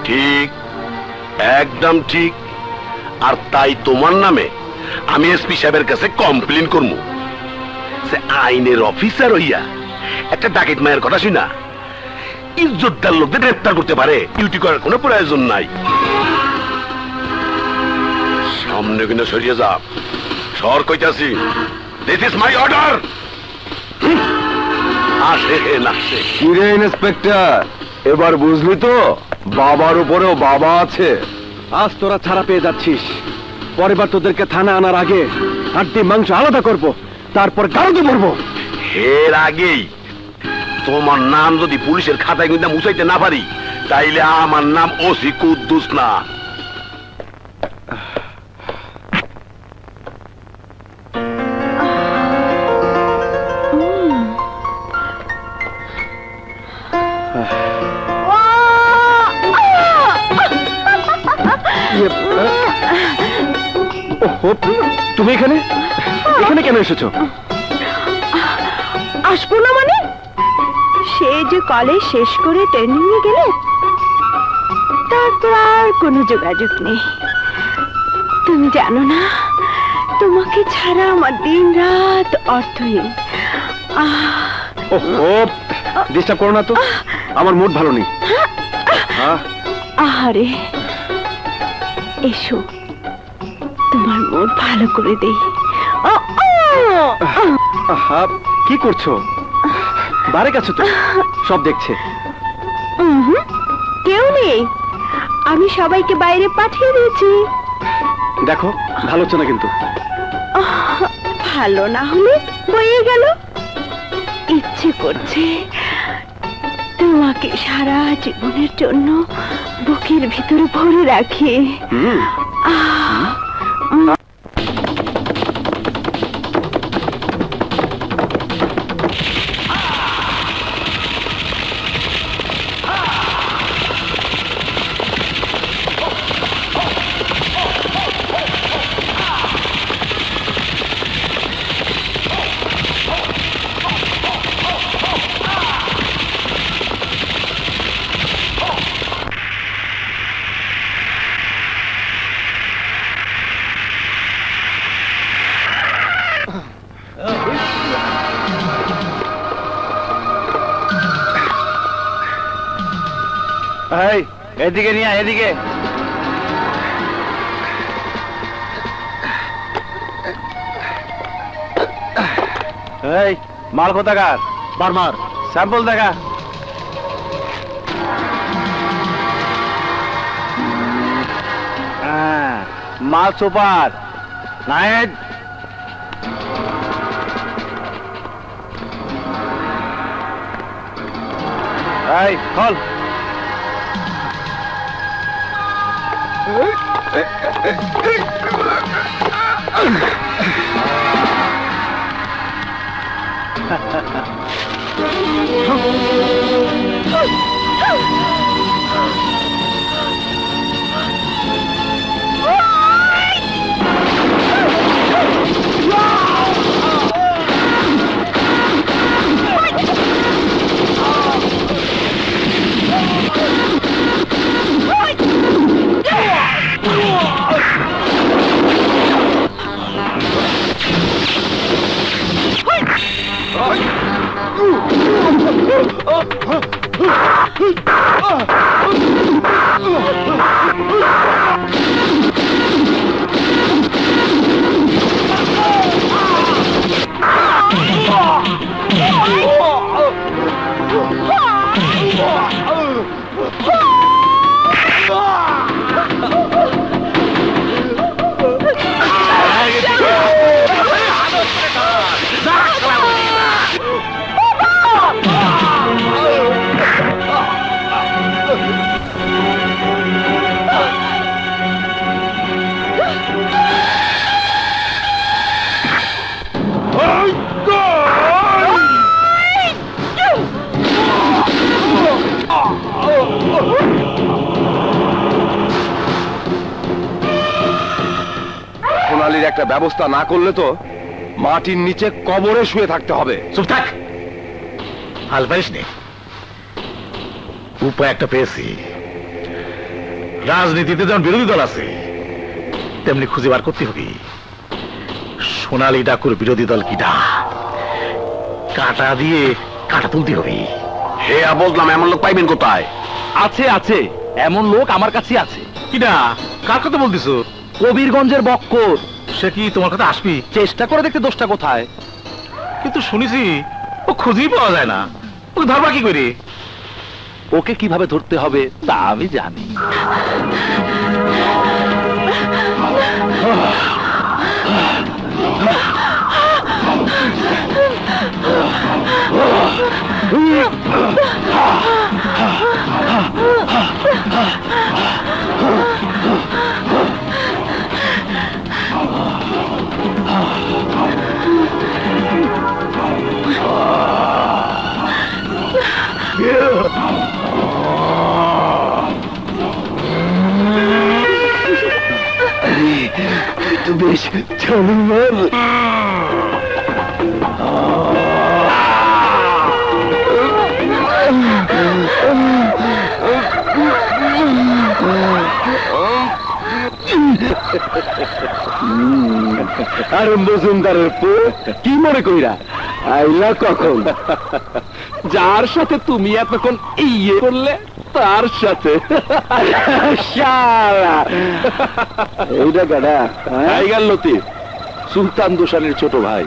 ঠিক, একদম ঠিক। আর তাই তোমার নামে আমি এসপি সাহেবের কাছে কমপ্লেন করবো। সে আইনের অফিসার হইয়া একটা ডাকাইত মায়ের কথা শুনা ইজ্জতদার লোকদের গ্রেফতার করতে পারে? ডিউটি করার কোনো প্রয়োজন নাই। সামনে কিন্তু সরিয়ে যা, সর কইতাছি। This is my order. আসে না সে। কিরে ইন্সপেক্টর, এবার বুঝলি তো বাবার উপরেও বাবা আছে। আজ তোরা ছাড়া পেয়ে যাচ্ছিস, পরের বার তোদেরকে থানা আনার আগে হাড্ডি মাংস আলাদা করব, তারপর গাড়িতে মরবো। এর আগেই তোমার নাম যদি পুলিশের খাতায় কিন্তু মুছাইতে না পারি, তাইলে আমার নাম ওসি কুদ্দুস না। তুমি এখানে এখানে কেন এসেছো? আসবো না মানে? সে যে কলেজ শেষ করে ট্রেনিং এ গেলে, তারপর আর কোনো যোগাযোগ নেই। তুমি জানো না, তোমাকে ছাড়া আমার দিন রাত অর্থহীন। ডিস্টার্ব করো না তো, আমার মুড ভালো নেই। আহারে, এসো তোমার মুড ভালো করে দেই। কি করছো? বারে গেছো তো, সব দেখছে। কেউ নেই, আমি সবাইকে বাইরে পাঠিয়ে দিয়েছি। দেখো, ভালো হচ্ছে না কিন্তু। ভালো না হলে বয়ে গেল। ইচ্ছে করছে তোমাকে সারা জীবনের জন্য বুকের ভিতরে ভরে রাখি। এই এদিকে নিয়ে আয়, এদিকে। এই মাল কোথাকার? বারবার স্যাম্পল দেখা। হ্যাঁ, মাল সুপার। নাইট এই খোল। সোনালির একটা ব্যবস্থা না করলে তো মাটির নিচে কবরে শুয়ে থাকতে হবে। চুপ থাক, হাল পাইস নে। উপায় একটা পেয়েছি। রাজনীতিতে যেমন বিরোধী দল আছে, তেমনি খুঁজে বার করতে হবে সোনালী ডাকুর বিরোধী দল কিটা। কাটা দিয়ে কাটা তুলতে হবে। হে বললাম, এমন লোক পাইবেন কোথায়? আছে আছে, এমন লোক আমার কাছে আছে। কিটা? কার কথা বলতিস? কবিরগঞ্জের বক্কর। সে কি তোমার কথা আসবি? চেষ্টা করে দেখতে দোষটা কোথায়। কিন্তু শুনেছি ও খুঁজেই পাওয়া যায় না। ওকে ধরবা কি করে? ওকে কিভাবে ধরতে হবে তা আমি জানি। বেশ চলুন বল। আর মজুমদারের পো কি মনে কইরা আইলা কখন? যার সাথে তুমি এতক্ষণ ইয়ে করলে তার সাথে। শালা এইটা গাড়া টাইগার লতিফ, সুলতান দোসানির ছোট ভাই।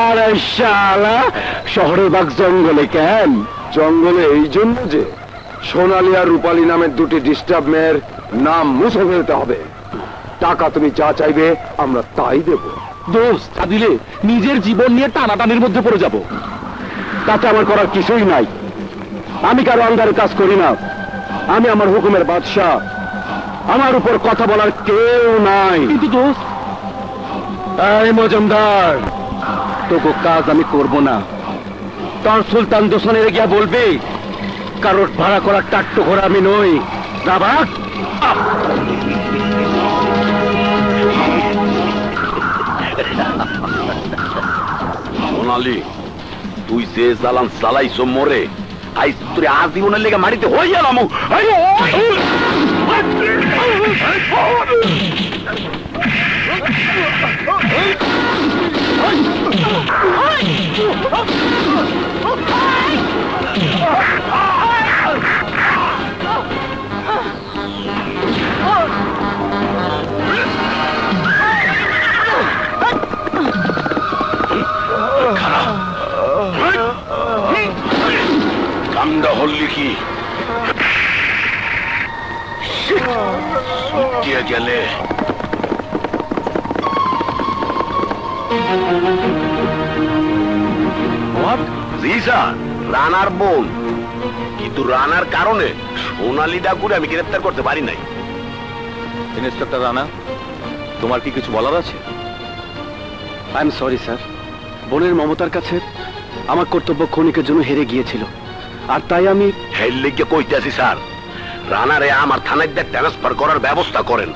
আরে শালা শহরের বাঘ জঙ্গলে কেন? জঙ্গলে এই জন্য যে সোনালী আর রূপালী নামের দুটি ডিস্টার্ব মেয়ের নাম মুছে ফেলতে হবে। টাকা তুমি যা চাইবে আমরা তাই দেব। দোস্ত, তা দিলে নিজের জীবন নিয়ে টানাটানির মধ্যে পড়ে যাব। তাতে আমার করার কিছুই নাই। আমি কারো আন্ডারে কাজ করি না। আমি আমার হুকুমের বাদশা। আমার উপর কথা বলার কেউ নাই। কিন্তু দোস্ত, এই মজুমদার, তোকে কাজ আমি করব না। তার সুলতান দোসনের গিয়া বলবে কারোর ভাড়া করার টাট্টু ঘোড়া আমি নই। না বাক। সোনালী, তুই যে জ্বালান চালাইছ মরে, আইস তোর আজীবনের লেগে মাটিতে হয়ে গেলাম। ছুটিয়ে গেলে জি স্যার, রানার বোন। কিন্তু রানার কারণে সোনালী ডাকুরে আমি গ্রেফতার করতে পারি নাই। ইন্সপেক্টর রানা, তোমার কি কিছু বলার আছে? আই এম সরি স্যার, বোনের মমতার কাছে আমার কর্তব্য ক্ষণিকের জন্য হেরে গিয়েছিল, আর তাই আমি হেল লিগে কইতেছি স্যার, রানারে আমার থানায় ট্রান্সফার করার ব্যবস্থা করেন।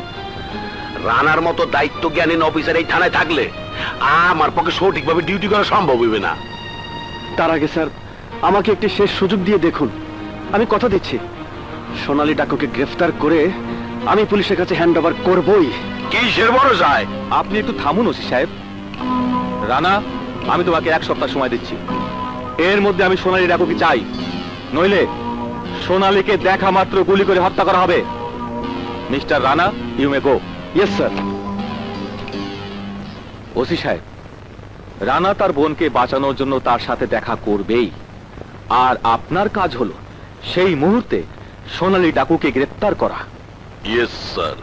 রানার মতো দায়িত্ব জ্ঞানীন অফিসার এই থানায় থাকলে আমার পক্ষে সঠিকভাবে ডিউটি করা সম্ভব হইবে না। তার আগে স্যার আমাকে একটি শেষ সুযোগ দিয়ে দেখুন। আমি কথা দিচ্ছি, সোনালী ডাকুকে গ্রেফতার করে আমি পুলিশের কাছে হ্যান্ড ওভার করবই। কিসের বড় যায়? আপনি একটু থামুন ওসি সাহেব। রানা, আমি তোমাকে 1 সপ্তাহ সময় দিচ্ছি। এর মধ্যে আমি সোনালী ডাকুকে চাই, নইলে সোনালীকে দেখা মাত্র গুলি করে হত্যা করা হবে। Mister Rana, you may go. Yes sir. OC সাহেব, রানা তার বোনকে বাঁচানোর জন্য তার সাথে দেখা করবেই, আর আপনার কাজ হলো সেই মুহূর্তে সোনালী ডাকুকে গ্রেফতার করা। Yes sir.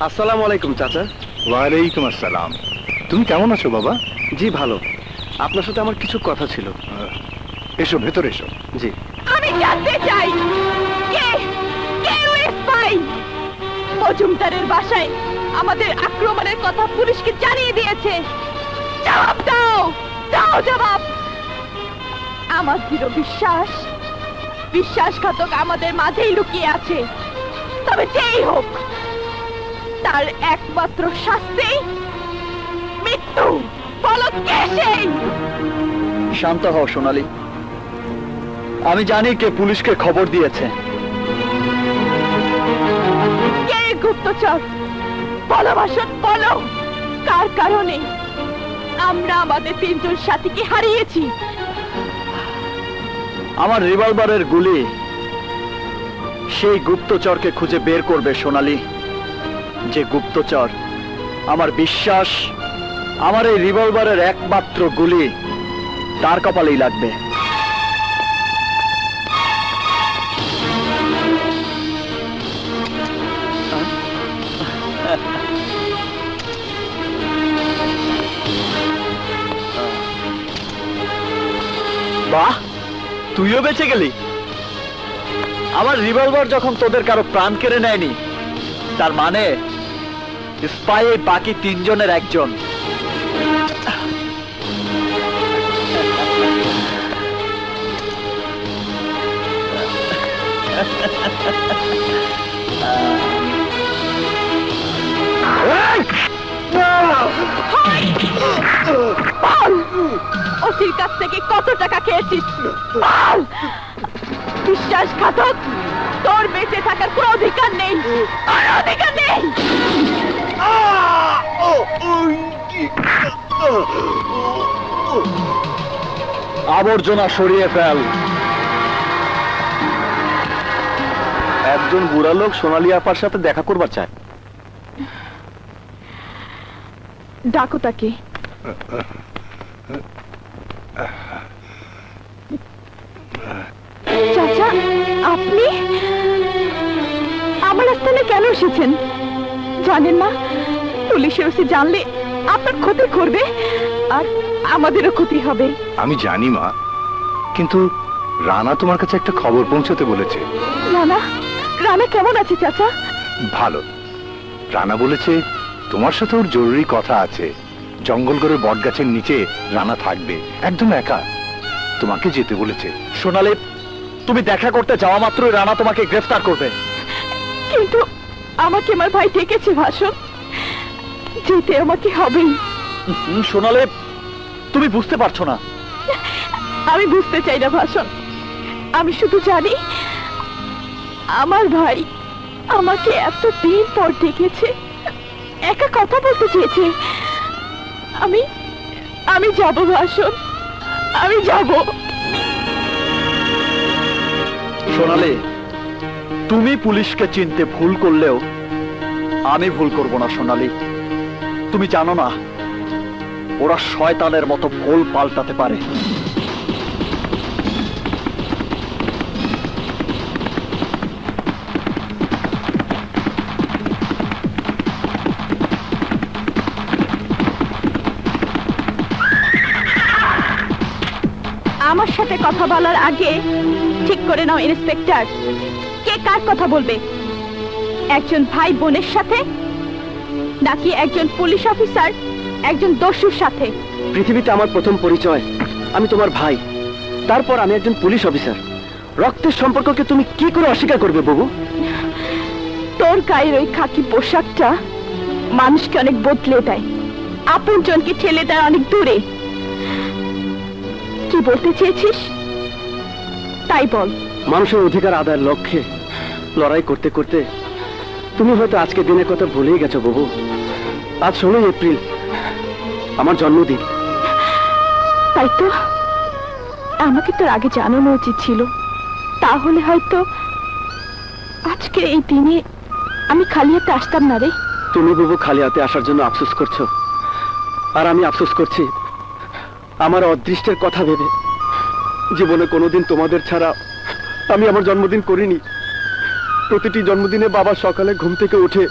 আসসালামু আলাইকুম চাচা। ওয়ালাইকুম আসসালাম। তুমি কেমন আছো বাবা? জি ভালো। আপনার সাথে আমার কিছু কথা ছিল। এসো, ভেতরে এসো। জি। আমি জানতে চাই কে কে ওই স্পাই মজুমদারের বাসায় আমাদের আক্রমণের কথা পুলিশকে জানিয়ে দিয়েছে। জবাব দাও, দাও জবাব। আমার দৃঢ় বিশ্বাসঘাতক আমাদের মাঝেই লুকিয়ে আছে। তবে যেই হোক, তার একমাত্র শাস্তি মৃত্যু। বলো কে সেই? শান্ত হও সোনালী, আমি জানি কে পুলিশকে খবর দিয়েছে। কে গুপ্তচর? বলো ভাষণ, বলো। কার কারণে আমরা আমাদের 3 জন সাথীকে হারিয়েছি? আমার রিভলভারের গুলি সেই গুপ্তচরকে খুঁজে বের করবে সোনালী। যে গুপ্তচর, আমার বিশ্বাস, আমার এই রিভলভারের একমাত্র গুলি তার কপালেই লাগবে। বাহ, তুইও বেঁচে গেলি। আমার রিভলভার যখন তোদের কারো প্রাণ কেড়ে নেয়নি, তার মানে স্পাই বাকি 3 জনের একজন। ওসির কাছ থেকে কত টাকা খেয়েছিস? বল। বিশ্বাসঘাতক, তোর বেঁচে থাকার কোনো অধিকার নেই, আর অধিকার নেই। আবর্জনা সরিয়ে ফেল। একজন বুড়া লোক সোনালী আপার সাথে দেখা করবার চায়। ডাকো তাকে। চাচা, আপনি আমার স্থানে কেন এসেছেন? জানেন না পুলিশের ওসি জানলে আপনার ক্ষতি করবে, আর আমাদেরও ক্ষতি হবে। আমি জানি মা, কিন্তু রানা তোমার কাছে একটা খবর পৌঁছাতে বলেছে। রানা? রানা কেমন আছে চাচা? ভালো। রানা বলেছে তোমার সাথে ওর জরুরি কথা আছে। জঙ্গলগড়ের বটগাছের নিচে রানা থাকবে, একদম একা। তোমাকে যেতে বলেছে। সোনালী, তুমি দেখা করতে যাওয়া মাত্রই রানা তোমাকে গ্রেফতার করবে। কিন্তু আমাকে আমার ভাই ডেকেছে ভাষণ, যেতে আমাকে হবেই। সোনালী, তুমি বুঝতে পারছো না। আমি বুঝতে চাই না ভাষণ, আমি শুধু জানি আমার ভাই আমাকে এতদিন পর ডেকেছে, একা কথা বলতে চেয়েছে। আমি যাব ভাষণ, আমি যাব। সোনালী, তুমি পুলিশকে চিনতে ভুল করলেও আমি ভুল করব না সোনালী। তুমি জানো না, ওরা শয়তানের মতো ভুল পাল্টাতে পারে। আমার সাথে কথা বলার আগে ঠিক করে নাও ইন্সপেক্টর, কে কার কথা বলবে? একজন ভাই বোনের সাথে, নাকি একজন পুলিশ অফিসার একজন দস্যুর সাথে? পৃথিবীতে আমার প্রথম পরিচয়, আমি তোমার ভাই, তারপর আমি একজন পুলিশ অফিসার। রক্তের সম্পর্ককে তুমি কি করে অস্বীকার করবে বাবু? তোর গায়ের ওই খাকি পোশাকটা মানুষকে অনেক বদলে দেয়, আপনজনকে ঠেলে দেয় অনেক দূরে। কি বলতে চেয়েছিস তাই বল। মানুষের অধিকার আদায়ের লক্ষ্যে লড়াই করতে করতে তুমি হয়তো আজকে দিনের কথা ভুলেই গেছো বাবু। আজ 16 এপ্রিল, আমার জন্মদিন। তাই তো, আমাকে তোর আগে জানানো উচিত ছিল, তাহলে হয়তো আজকে এই দিনে আমি খালি হাতে আসতাম না রে। তুমি বাবু খালি হাতে আসার জন্য আফসোস করছো, আর আমি আফসোস করছি আমার অদৃষ্টের কথা ভেবে। জীবনে কোনোদিন তোমাদের ছাড়া আমি আমার জন্মদিন করিনি। প্রতিটি জন্মদিনে বাবা সকালে ঘুম থেকে উঠে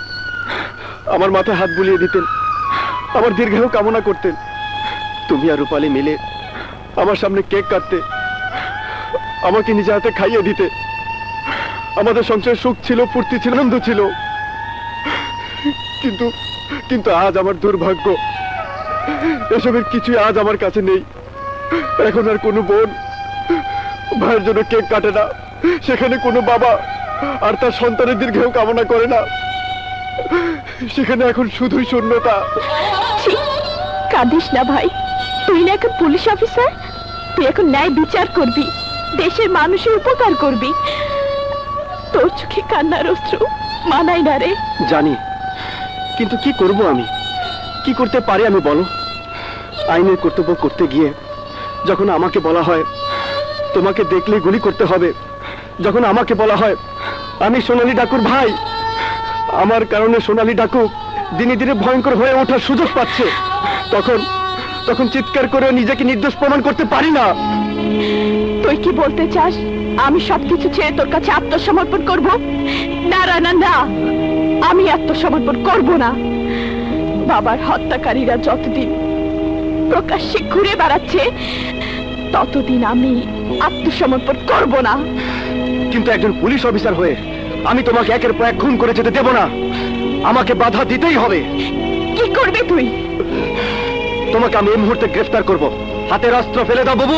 আমার মাথায় হাত বুলিয়ে দিতেন, আমার দীর্ঘায়ু কামনা করতেন। তুমি আর রূপালী মিলে আমার সামনে কেক কাটতে, আমাকে নিজে হাতে খাইয়ে দিতে। আমাদের সংসারে সুখ ছিল, ফুর্তি ছিল, আনন্দ ছিল। কিন্তু কিন্তু আজ আমার দুর্ভাগ্য, এসবের কিছুই আজ আমার কাছে নেই। এখন আর কোনো বোন ভাইয়ের জন্য কেক কাটে না, সেখানে কোনো বাবা আর তার সন্তানের দীর্ঘায়ু কামনা করে না। সেখানে এখন শুধুই শূন্যতা। ছি, কাঁদিস না ভাই, তুই না এখন পুলিশ অফিসার, তুই এখন ন্যায় বিচার করবি, দেশের মানুষের উপকার করবি। তোর চোখে কান্নার অশ্রু মানায় না রে। জানি, কিন্তু কি করব আমি? কি করতে পারি আমি বলো? আইনের কর্তব্য করতে গিয়ে যখন আমাকে বলা হয় তোমাকে দেখলে গুলি করতে হবে, যখন আমাকে বলা হয় আমি সোনালী ডাকুর ভাই, আমার কারণে সোনালী ডাকু দিনে দিনে ভয়ঙ্কর হয়ে ওঠার সুযোগ পাচ্ছে, তখন তখন চিৎকার করে নিজেকে নির্দোষ প্রমাণ করতে পারি না। তুই কি বলতে চাস আমি সবকিছু ছেড়ে তোর কাছে আত্মসমর্পণ করব? না না না না, আমি আত্মসমর্পণ করব না। বাবার হত্যাকারীরা যতদিন প্রকাশ্যে ঘুরে বেড়াচ্ছে ততদিন আমি আত্মসমর্পণ করব না। কিন্তু একজন পুলিশ অফিসার হয়ে আমি তোমাকে একের পর এক খুন করে যেতে দেব না। আমাকে বাধা দিতেই হবে। কি করবি তুই? তোমাকে আমি এই মুহূর্তে গ্রেফতার করব। হাতের অস্ত্র ফেলে দাও বাবু।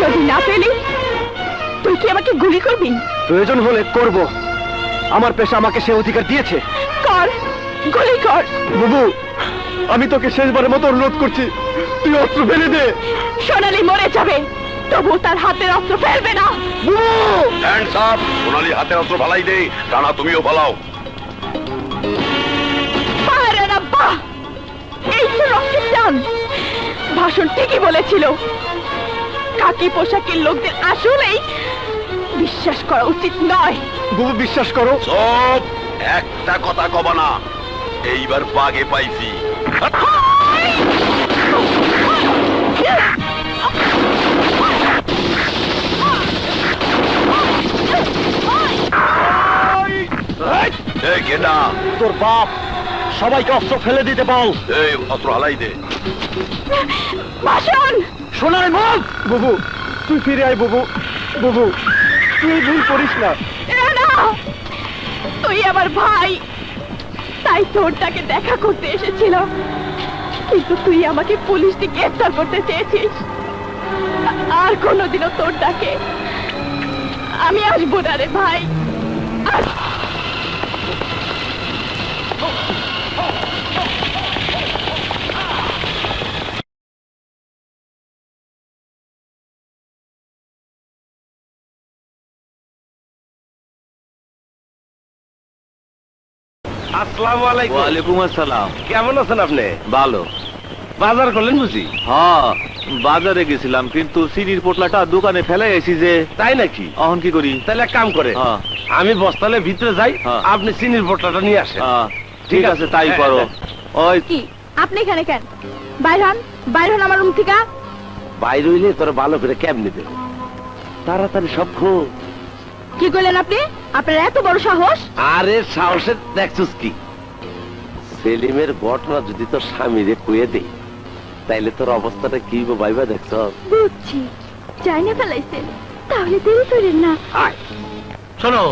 যদি না পেলি তুই কি আমাকে গুলি করবি? প্রয়োজন হলে করব, আমার পেশা আমাকে সে অধিকার দিয়েছে। কর, গুলি কর। বাবু, আমি তোকে শেষবারের মতো অনুরোধ করছি, তুই অস্ত্র ফেলে দে। সোনালী মরে যাবে, তবু তার হাতের অস্ত্র ফেলবে না। Hands up! সোনালী হাতের অস্ত্র ফালাই দে, টানা তুমিও ফালাও। আরে না, বাহ! এই তো রক্তের টান। ভাষণ ঠিকই বলেছিল, কাকি পোশাকের লোকদের আসলেই বিশ্বাস করা উচিত নয়। বাবু বিশ্বাস করো। সব একটা কথা কবা না, এইবার বাগে পাইছি। এই গেদা, তোর বাপ সবাইকে অস্ত্র ফেলে দিতে বল। এই অস্ত্র হালাই দে। ভাষণ শোনার মুখ। বাবু তুই ফিরে আয় বাবু। বাবু তুই ভুল করিস না। না, তুই আমার ভাই, তাই তোর তাকে দেখা করতে এসেছিল, কিন্তু তুই আমাকে পুলিশ দিয়ে গ্রেফতার করতে চেয়েছিস। আর কোনোদিনও তোর ডাকে আমি আসবো না রে ভাই। আসসালামু আলাইকুম। ওয়ালাইকুম আসসালাম। কেমন আছেন আপনি? ভালো। বাজার করলেন বুঝি? হ্যাঁ, বাজারে গেছিলাম, কিন্তু চিনির পোটলাটা দোকানে ফেলে এসি যে। তাই নাকি? এখন কি করি? তাহলে এক কাম করে, হ্যাঁ। আমি বস্তালে ভিতরে যাই, হ্যাঁ। আপনি চিনির পোটলাটা নিয়ে আসেন। ঠিক আছে, তাই হ্যাঁ, করো। হ্যাঁ। ওই কি আপনি এখানে কেন? বাইর হন, বাইর হন আমার রুম থেকে। বাইরে হইলে তোরা ভালো করে কেমনি দেব, তাড়াতাড়ি সব খোঁজ। কি করলেন আপনি? আপনার এত বড় সাহস? আরে সাহসের দেখছিস কি? সেলিমের ঘটনা যদি তোর স্বামীরে কয়ে দেই, তাইলে তোর অবস্থাটা কি ভাইবা দেখছ? বুঝছি, চাই না ফেলাইছেন, তাহলে দেরি করেন না। আয় শোনো,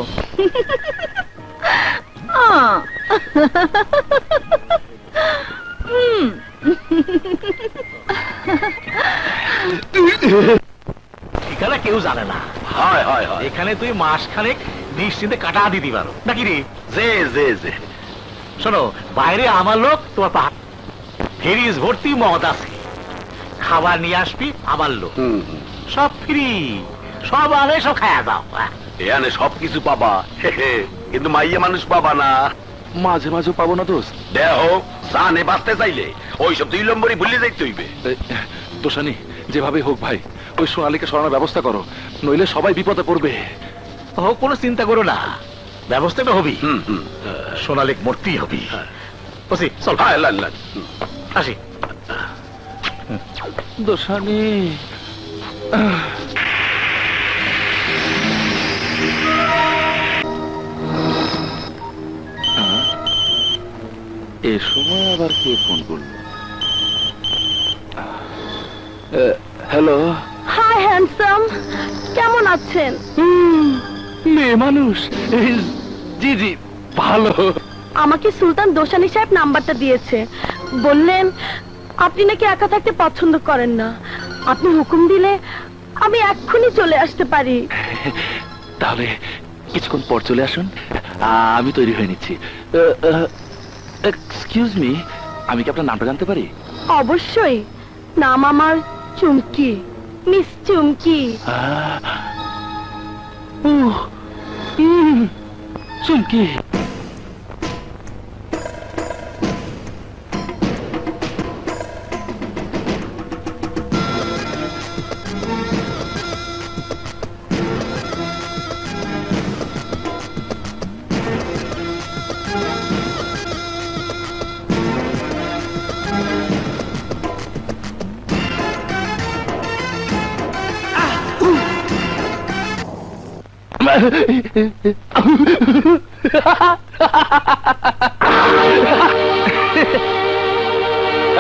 এখানে কেউ জানে না। হয় হয় হয় এখানে তুই মাস খানেক নিশ্চিন্তে কাটা দিতে পারো নাকি রে? যে যে যে শোনো, বাইরে আমার লোক তোমার ফেরিজ ভর্তি মদ আছে, খাবার নিয়ে আসবি আমার লোক, সব ফ্রি, সব আনে, সব খায়া দাও। এখানে সবকিছু পাবা, কিন্তু মাইয়া মানুষ পাবা না। মাঝে মাঝে পাবো না দোস্ত। দেহ জানে বাঁচতে চাইলে ওইসব 2 নম্বরই ভুলে যাইতে হইবে। দোষানি, যেভাবে হোক ভাই ওই সোনালীকে সরানোর ব্যবস্থা করো, নইলে সবাই বিপদে পড়বে। ও কোনো চিন্তা করো না, ব্যবস্থাটা হবি। হুম সোনালিক মূর্তি হবি। বসি, চল হ্যাঁ লাল আসি। দোষানি, এ সময় আবার কে ফোন করলো? হ্যালো। হাই হ্যান্ডসাম, কেমন আছেন? মেয়ে মানুষ, জি জি ভালো। আমাকে সুলতান দোসানি সাহেব নাম্বারটা দিয়েছে, বললেন আপনি নাকি একা থাকতে পছন্দ করেন না, আপনি হুকুম দিলে আমি এক্ষুনি চলে আসতে পারি। তাহলে কিছুক্ষণ পর চলে আসুন, আমি তৈরি হয়ে নিচ্ছি। এক্সকিউজ মি, আমি কি আপনার নামটা জানতে পারি? অবশ্যই, নাম আমার চুমকি, মিস চুমকি। চুমকি,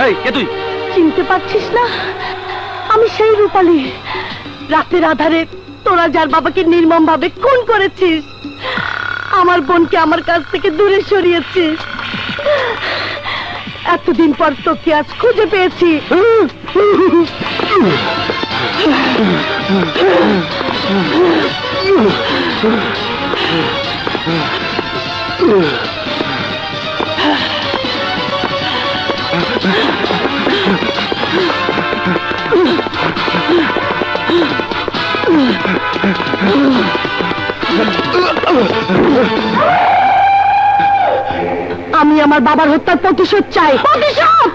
এই কে তুই? চিনতে পারছিস না? আমি সেই রূপালী, রাতের আধারে তোরা যার বাবাকে নির্মম ভাবে খুন করেছিস, আমার বোনকে আমার কাছ থেকে দূরে সরিয়েছিস। এতদিন পর তোকে আজ খুঁজে পেয়েছি। আমি আমার বাবার হত্যার প্রতিশোধ চাই। প্রতিশোধ!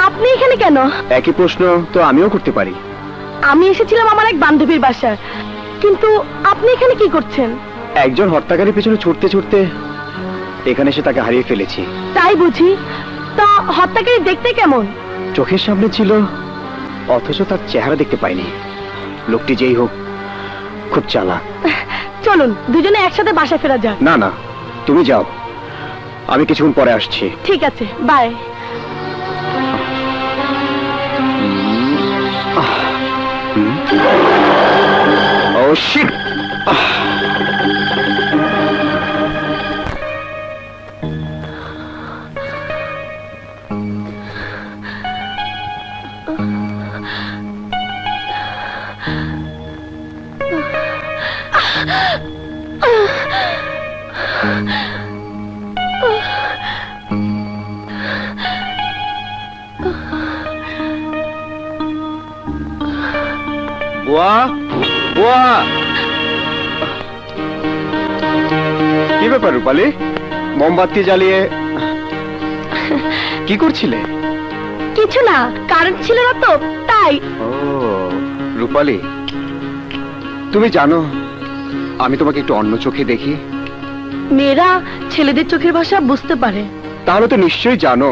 আপনি এখানে কেন? একই প্রশ্ন তো আমিও করতে পারি। আমি এসেছিলাম আমার এক বান্ধবীর বাসায়, কিন্তু আপনি এখানে কি করছেন? একজন হত্যাকারীর পেছনে ছুটতে ছুটতে এখানে এসে তাকে হারিয়ে ফেলেছি। তাই বুঝি? তা হত্যাকারী দেখতে কেমন? চোখের সামনে ছিল, অথচ তার চেহারা দেখতে পাইনি। লোকটি যেই হোক, খুব চালাক। চলুন দুজনে একসাথে বাসায় ফেরা যাক। না না, তুমি যাও, আমি কিছুক্ষণ পরে আসছি। ঠিক আছে, বাই। Oh shit! বুয়া বুয়া কি ব্যাপার রূপালী, মোমবাতি জ্বালিয়ে কি করছিলে? কিছু না, কারেন্ট ছিল না তো তাই। ও রূপালী, তুমি জানো আমি তোমাকে একটু অন্য চোখে দেখি। মেয়েরা ছেলেদের চোখের ভাষা বুঝতে পারে। তাহলে তো নিশ্চয়ই জানো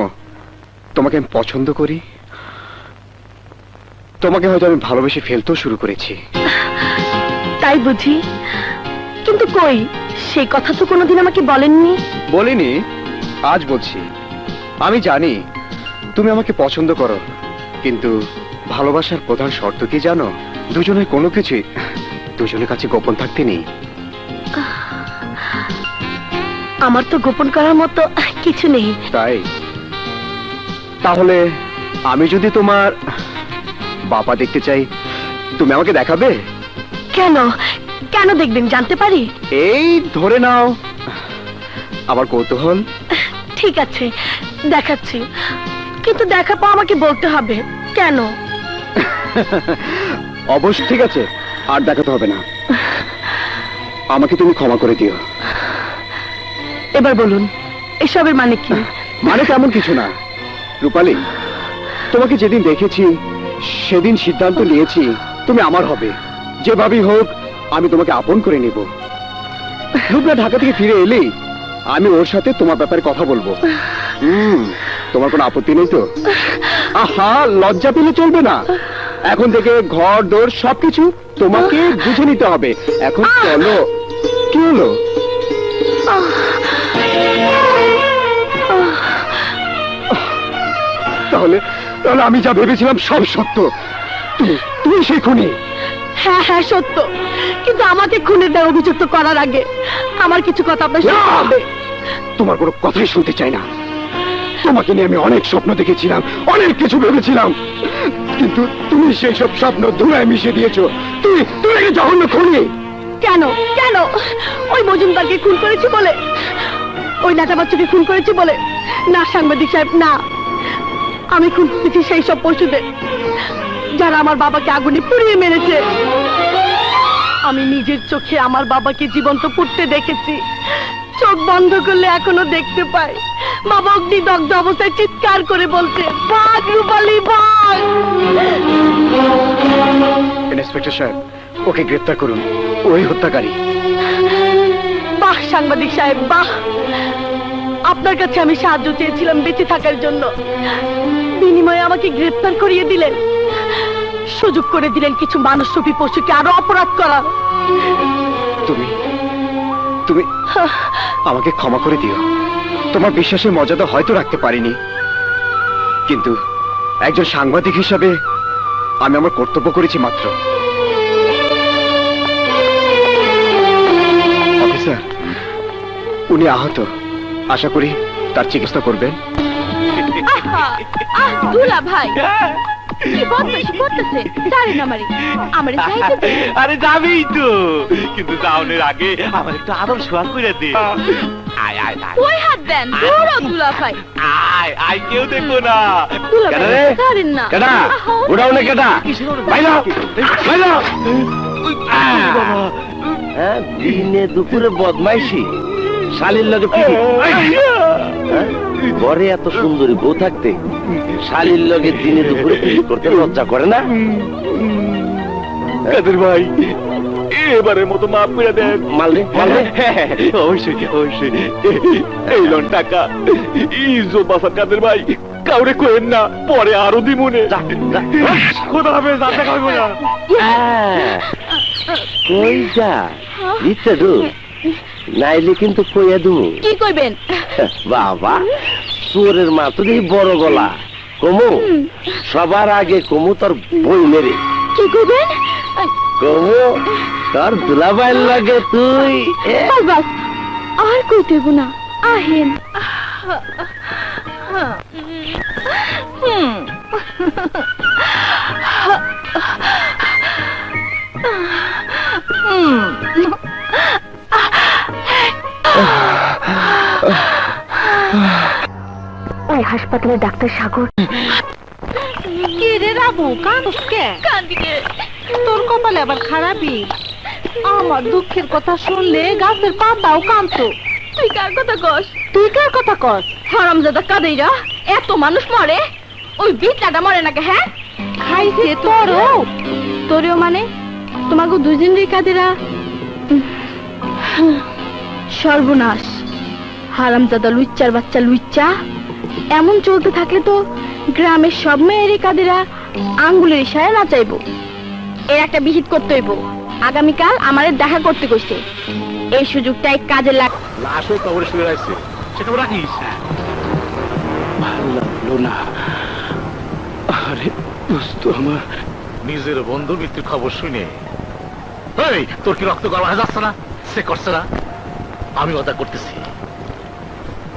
তোমাকে আমি পছন্দ করি। তোমাকে হয়তো আমি ভালোবেসে ফেলতেও শুরু করেছি। তাই বুঝি? কিন্তু কই, সেই কথা তো কোনোদিন আমাকে বলেননি। বলিনি, আজ বলছি। আমি জানি তুমি আমাকে পছন্দ করো, কিন্তু ভালোবাসার প্রধান শর্ত কি জানো? দুজনের কোনো কিছুই দুজনের কাছে গোপন থাকতে নেই। আমার তো গোপন করার মতো কিছু নেই। তাই তাহলে আমি যদি তোমার বাবা দেখতে চাই, তুমি আমাকে দেখাবে? কেন কেন দেখবেন জানতে পারি? এই ধরে নাও আমার কৌতূহল। ঠিক আছে, দেখাচ্ছি, কিন্তু দেখা পাও আমাকে বলতে হবে। কেন? অবশ্য ঠিক আছে, আর দেখাতে হবে না। আমাকে তুমি ক্ষমা করে দিও। এবার বলুন এসবের মানে কি? মানে তেমন কিছু না রূপালী, তোমাকে যেদিন দেখেছি সেদিন সিদ্ধান্ত নিয়েছি তুমি আমার হবে। যেভাবেই হোক আমি তোমাকে আপন করে নিব। রূপলা ঢাকা থেকে ফিরে এলেই আমি ওর সাথে তোমার ব্যাপারে কথা বলবো। তোমার কোনো আপত্তি নেই তো? আহা, লজ্জা পেলে চলবে না। এখন থেকে ঘর দোর সবকিছু তোমাকে বুঝে নিতে হবে। এখন চলো। কি হলো? তাহলে তাহলে আমি যা ভেবেছিলাম সব সত্য। তুমি সেই খুনি। হ্যাঁ হ্যাঁ সত্য, কিন্তু আমাকে খুনের দায় অভিযুক্ত করার আগে আমার কিছু কথা আপনার শুনতে হবে। তোমার কোনো কথাই শুনতে চাই না। তোমাকে নিয়ে আমি অনেক স্বপ্ন দেখেছিলাম, অনেক কিছু ভেবেছিলাম, কিন্তু তুমি সেই সব স্বপ্ন ধুলায় মিশিয়ে দিয়েছো। তুমি কি জঘন্য খুনি? কেন কেন? ওই মজুমদারকে খুন করেছি বলে? ওই নেতা বাচ্চাকে খুন করেছি বলে? না সাংবাদিক সাহেব, না। আমি খুন করেছি সেই সব পশুদের যারা আমার বাবাকে আগুনে পুড়িয়ে মেরেছে। আমি নিজের চোখে আমার বাবাকে জীবন্ত পুড়তে দেখেছি। চোখ বন্ধ করলে এখনো দেখতে পাই বাবা অগ্নিদগ্ধ অবস্থায় চিৎকার করে বলছে, ভাগ রূপালী ভাগ। ইন্সপেক্টর সাহেব, ওকে গ্রেফতার করুন। ওই হত্যাকারী। বাহ সাংবাদিক সাহেব, বাহ। আপনার কাছে আমি সাহায্য চেয়েছিলাম বেঁচে থাকার জন্য, বিনিময়ে আমাকে গ্রেফতার করিয়ে দিলেন। সুযোগ করে দিলেন কিছু মানুষরূপী পশুকে আরো অপরাধ করার। তুমি তুমি আমাকে ক্ষমা করে দিও। তোমার বিশ্বাসের মর্যাদা হয়তো রাখতে পারিনি, কিন্তু একজন সাংবাদিক হিসাবে আমি আমার কর্তব্য করেছি মাত্র। অফিসার, উনি আহত। আশা করি তার চিকিৎসা করবেন। দুলা ভাই কি বদমাইশি করতেছে? জানি না মারি আমারে চাইতে। আরে যাবেই তো, কিন্তু যাওয়ার আগে আমার একটু আদর সোয়ার করে দে। আয় আয় আয়। ওই হাত দেন, দৌড়াও দুলা ভাই। আয় আয়, কেউ দেখবো না। দুলা কেডা ভাই রে? ছাড়েন না। কেডা? উড়াও না কেডা? বাইলো বাইলো। হ্যাঁ, দিনে দুপুরে বদমাইশি, শালীর লগে ঘরে এত সুন্দরী বউ থাকতে শালীর লগে দিনে দুপুরে করতে লজ্জা করে না? কাদের ভাই, এবারের মতো মাফ করে দেন। মারলে মারলে অবশ্যই অবশ্যই। এই লন টাকা, ইজ্জত বাঁচান কাদের ভাই। কাউরে কোয়েন না, পরে আরো দিমুনে। খোদা হাফেজ, আর দেখা হইব না। কই যা ইচ্ছা দু, নাইলে কিন্তু কইয়া দুমু। কি কইবেন? বাবা, চোরের মা তো দেখি বড় গলা। কমু সবার আগে কমু তোর বই মেরে। কি কইবেন? কমু তোর দুলাভাইয়ের লাগে তুই। বাস আর কইতেব না, আহেন। ওই হাসপাতালের ডাক্তার সাগর। কে রে রাবু, কাঁদছ কে? কান্দিকে তোর কপালে আবার খারাপই। আমার দুঃখের কথা শুনলে গাছের পাতাও কাঁদতো। তুই কার কথা কস? তুই কার কথা কস? হারামজাদা কাদেইরা, এত মানুষ মরে, ওই বিটলাটা মরে নাকি? হ্যাঁ, খাইছে তোরও। তোরেও মানে তোমাকে দুজনেরই কাদেরা। সর্বনাশ, হারামজাদা লুচ্চার বাচ্চা লুচ্চা। এমন চলতে থাকলে তো গ্রামের সব মেয়েরই কাদেরা আঙ্গুলের ইশারায় নাচাইবো। এর একটা বিহিত করতে হইব। আগামীকাল আমাদের দেখা করতে কইছে, এই সুযোগটাই কাজে লাগ। লাশও কবরে শুয়ে রাখছে, সেটা রাখিস। ভালো লাগলো না। আরে দোস্ত আমার, নিজের বন্ধু মৃত্যুর খবর শুনে এই তোর কি রক্ত গরম হয়ে যাচ্ছে না? সে করছে না, আমি ওটা করতেছি।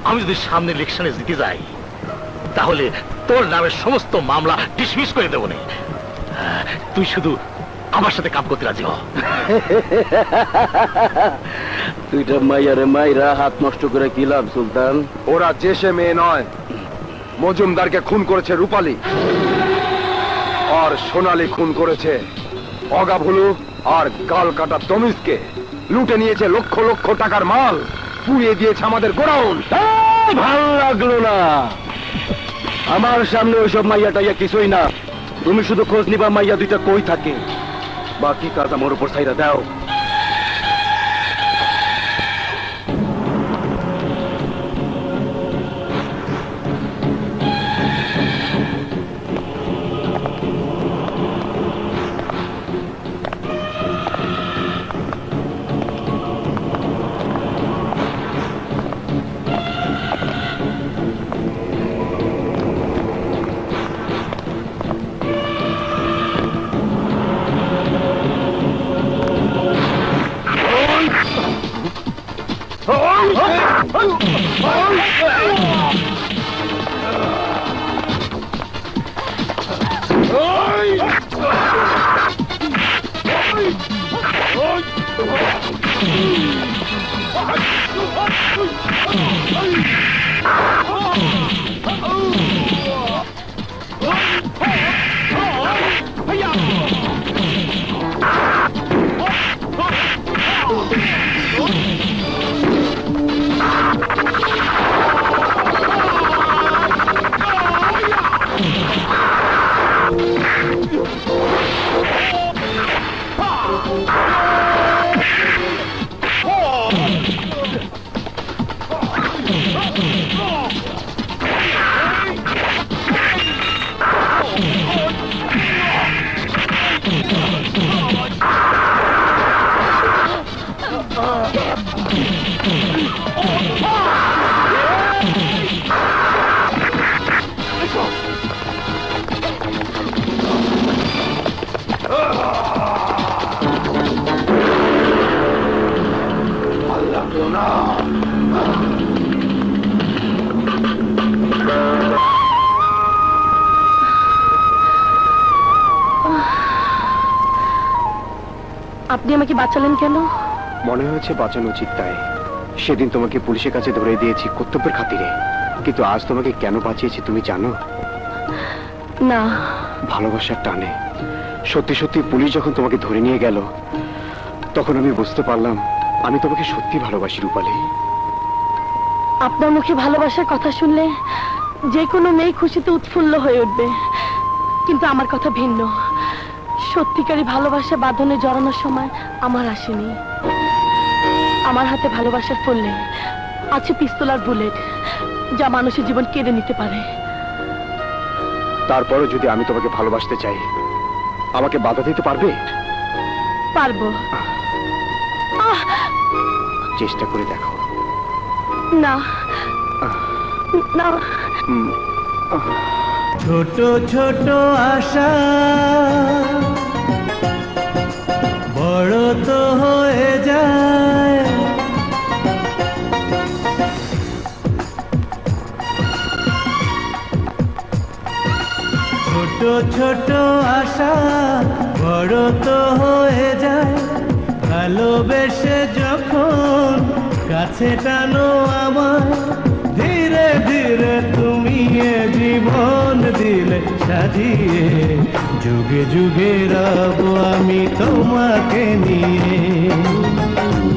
আমি যদি সামনে ইলেকশনে জিতে যাই, তাহলে তোর নামের সমস্ত মামলা ডিসমিস করে দেবো না। তুই শুধু আমার সাথে কাম করতে রাজি হ। দুইটা মাইয়ারে মাইরা হাত নষ্ট করে কি লাভ সুলতান? ওরা যে সে মেয়ে নয়, মজুমদারকে খুন করেছে রূপালী, আর সোনালী খুন করেছে অগাভুলু আর গাল কাটা তমিজকে। লুটে নিয়েছে লক্ষ লক্ষ টাকার মাল, পুড়িয়ে দিয়েছে আমাদের গোডাউন। ভালো লাগলো না। আমার সামনে ওইসব মাইয়া টাইয়া কিছুই না। তুমি শুধু খোঁজ নিবা মাইয়া দুইটা কই থাকে, বাকি কাজ আমার উপর ছাইরা দাও। আপনি আমাকে বাঁচালেন কেন? মনে হয়েছে বাঁচানো উচিত, তাই সেদিন তোমাকে পুলিশের কাছে ধরে দিয়েছি কর্তব্যের খাতিরে। কিন্তু আজ তোমাকে কেন বাঁচিয়েছি তুমি জানো? না। ভালোবাসার টানে। সত্যি সত্যি পুলিশ যখন তোমাকে ধরে নিয়ে গেল, তখন আমি বুঝতে পারলাম আমি তোমাকে সত্যি ভালোবাসি রূপালী। আপনার মুখে ভালোবাসার কথা শুনলে যে কোনো মেয়ে খুশিতে উৎফুল্ল হয়ে উঠবে, কিন্তু আমার কথা ভিন্ন। সত্যিকারী ভালোবাসা বাঁধনে জড়ানোর সময় আমার আসেনি। আমার হাতে ভালোবাসার ফুল নেই, আছে পিস্তল আর বুলেট, যা মানুষের জীবন কেড়ে নিতে পারে। তারপরও যদি আমি তোমাকে ভালোবাসতে চাই, আমাকে বাধা দিতে পারবে? পারবো। চেষ্টা করে দেখো। না না। ছোট ছোট আশা বড় তো হয়ে যায়, ছোট ছোট আশা বড় তো হয়ে যায়। ভালোবেসে যখন কাছে টানো আমার, ধীরে ধীরে তুমি এ জীবন দিলে সাজিয়ে যুগে যুগে রব আমি তোমাকে নিয়ে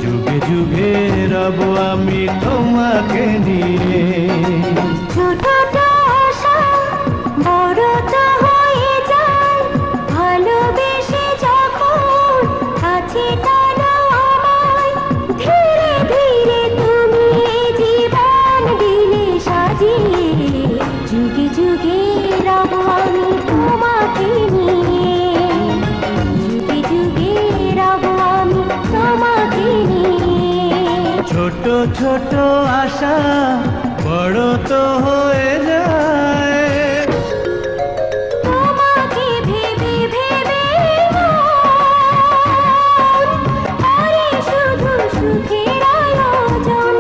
যুগে যুগে রব আমি তোমাকে নিয়ে ছোটটা আশা বড়টা হয়ে যায় ভালোবেসে যখন কাছে টানো আমায় ধীরে ধীরে তুমি জীবন দিলে সাজিয়ে যুগে যুগে রব আমি তোমাকে নিয়ে যুগে যুগে রব আমি তোমাকে নিয়ে ছোট ছোট আশা বড় তো হয়ে যায় তোমাকে ভেবে ভেবে আরে শুধু সুখের আয়োজন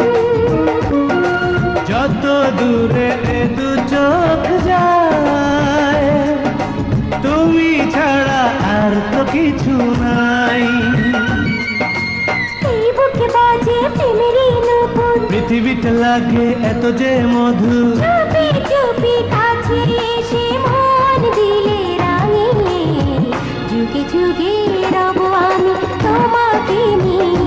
যত দূরে এ দু চোখ যায় তুমি ছাড়া আর তো কিছু নাই এই বুকে বাজে প্রেমেরই নূপুর পৃথিবীটা লাগে এত যে মধু চুপি চুপি কাছে এসে মন দিলে রাঙিয়ে যুগে যুগে রব আমি তোমাকে নিয়ে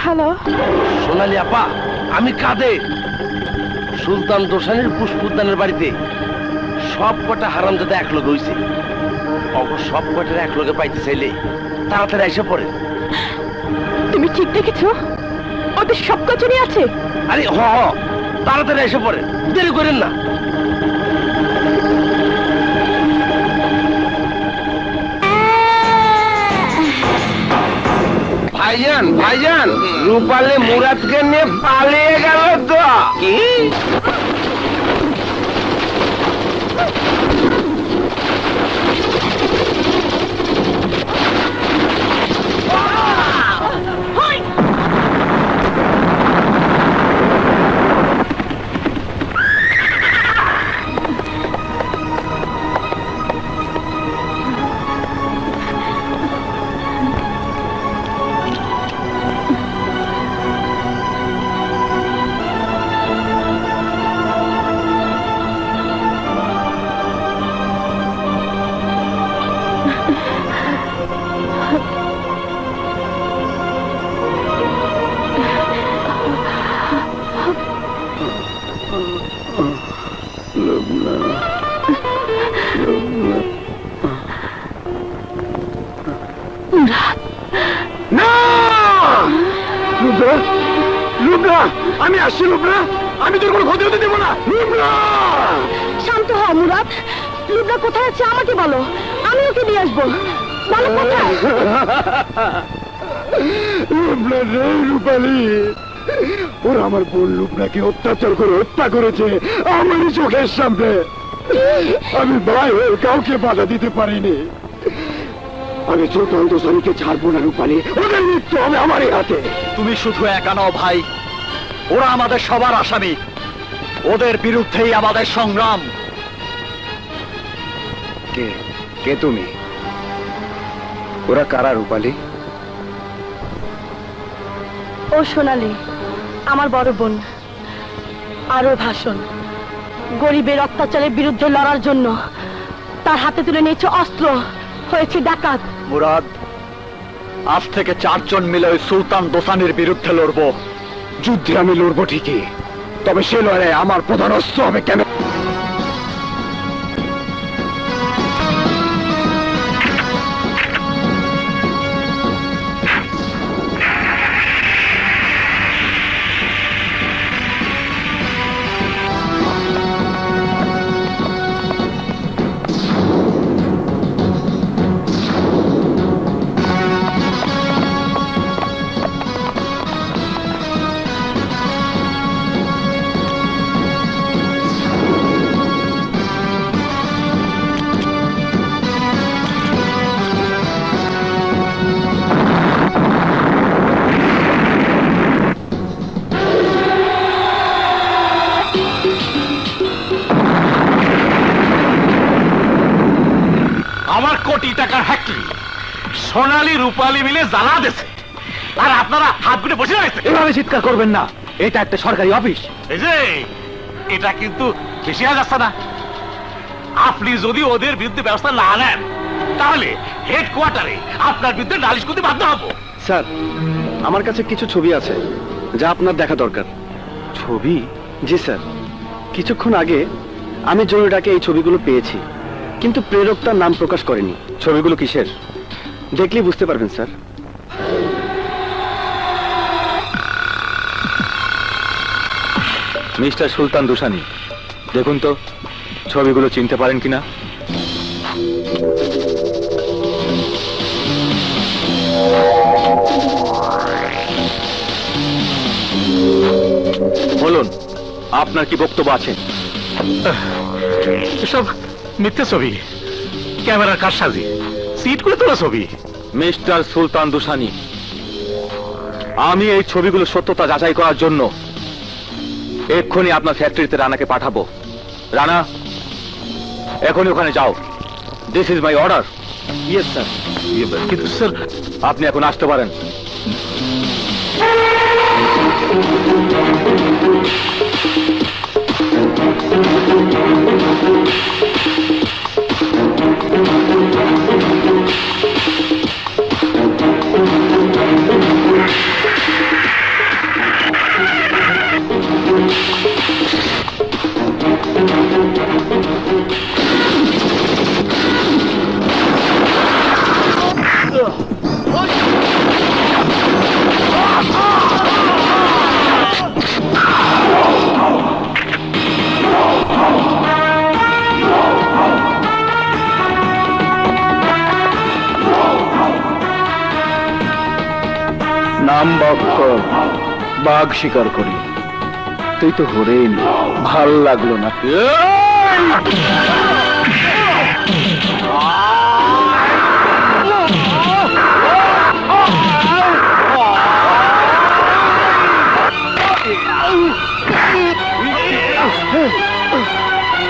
হ্যালো, সোনালি আপা, আমি কাঁদে সুলতান দোসানির পুষ্পোদ্যানের বাড়িতে সব কটা হারামজাদা এক লগে হইছে। অবশ্য সব কটার এক লগে পাইতে চাইলে তাড়াতাড়ি এসে পড়ে। তুমি ঠিক দেখেছো? ওদের সব কচুরি আছে। আরে হ হ, তাড়াতাড়ি এসে পড়ে, দেরি করেন না। ভাইজান ভাইজান, রূপালে মুরাদকে নিয়ে পালিয়ে গেল তো। কি? আমি আসছি লুবনা, আমি তোর কোনো ক্ষতি হতে দেবো না। লুবনা, শান্ত হও মুরাদ। লুবনা কোথায় আছে আমাকে বলো, আমি ওকে নিয়ে আসবো। বলো কোথায়? লুবনা রে রূপালী, ওরা আমার বোন লুবনাকে অত্যাচার করে হত্যা করেছে আমারই চোখের সামনে। আমি ভাই হয়ে কাউকে বাধা দিতে পারিনি। আমি সুলতান দোসানিকে ছাড়বো না রূপালী, ওদের মৃত্যু হবে আমারই হাতে। তুমি শুধু একা নও ভাই, ওরা আমাদের সবার আসামি, ওদের বিরুদ্ধেই আমাদের সংগ্রাম। কে কে তুমি? ওরা কারা রূপালী? ও সোনালি, আমার বড় বোন। আর ওর ভাষণ গরিবের অত্যাচারের বিরুদ্ধে লড়ার জন্য তার হাতে তুলে নিয়েছে অস্ত্র, হয়েছে ডাকাত। মুরাদ, আজ থেকে 4 জন মিলে ওই সুলতান দোসানির বিরুদ্ধে লড়বো। যুদ্ধে আমি লড়বো ঠিকই, তবে সে লড়াই আমার প্রধান অস্ত্র হবে কেন? আমার কোটি টাকার ফ্যাক্টরি সোনালী রূপালী মিলে জ্বালা দেছে। আর আপনারা হাত গুটে বসে রয়েছেন। এভাবে চিৎকার করবেন না, এটা একটা সরকারি অফিস। এই যে এটা কিন্তু বেশি হয়ে যাচ্ছে না? আপনি যদি ওদের বিরুদ্ধে ব্যবস্থা না নেন তাহলে হেডকোয়ার্টারে আপনার বিরুদ্ধে নালিশ করতে বাধ্য হবো। স্যার, আমার কাছে কিছু ছবি আছে যা আপনার দেখা দরকার। ছবি? জি স্যার, কিছুক্ষণ আগে আমি জরুরি এই ছবিগুলো পেয়েছি, কিন্তু প্রেরক তার নাম প্রকাশ করেনি। ছবিগুলো কিসের? দেখলেই বুঝতে পারবেন স্যার। মিস্টার সুলতান দুসানি, দেখুন তো ছবিগুলো চিনতে পারেন কিনা। বলুন, আপনার কি বক্তব্য আছে? এসব মিথ্যে ছবি, ক্যামেরার কারসাজি, সিট করে তোলা ছবি। মিস্টার সুলতান দুসানি, আমি এই ছবিগুলো সত্যতা যাচাই করার জন্য এক্ষুনি আপনার ফ্যাক্টরিতে রানাকে পাঠাবো। রানা, এখনই ওখানে যাও। This is my order. Yes sir. কিন্তু স্যার, আপনি এখন আসতে পারেন। নাম বক্কর, বাঘ শিকার করি। তুই তো হরেন, ভাল লাগলো না।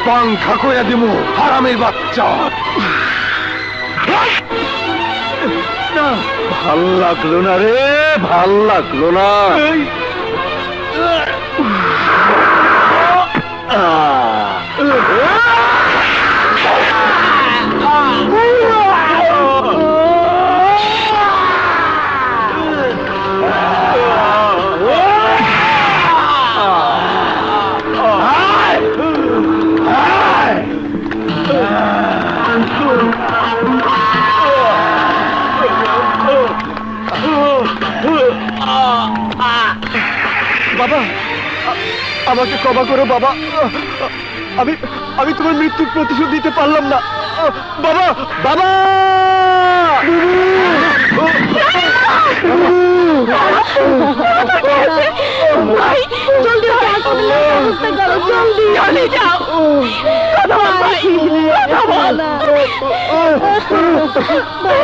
পাংখা কইয়া দিমু, হারামের বাচ্চা। ভাল লাগলো না রে, ভাল লাগলো না। বাবা, আমাকে ক্ষমা করো বাবা। আমি আমি তোমার মৃত্যুর প্রতিশোধ দিতে পারলাম না বাবা। বাবা, ভাই, জলদি জলদি জলদি যাও।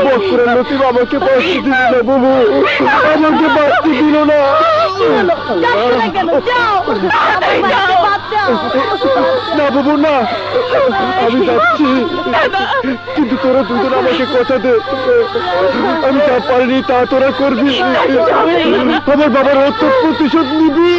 বকুরের লতিফ আমাকে বাঁচতে দিল না বাবু, আমাকে বাঁচতে দিল না। না বাবু না, আমি যাচ্ছি, কিন্তু তোরা দুজন আমাকে কথা দে, আমি যা পারিনি তা তোরা করবি। আমার বাবার হত্যা প্রতিশোধ নিবি।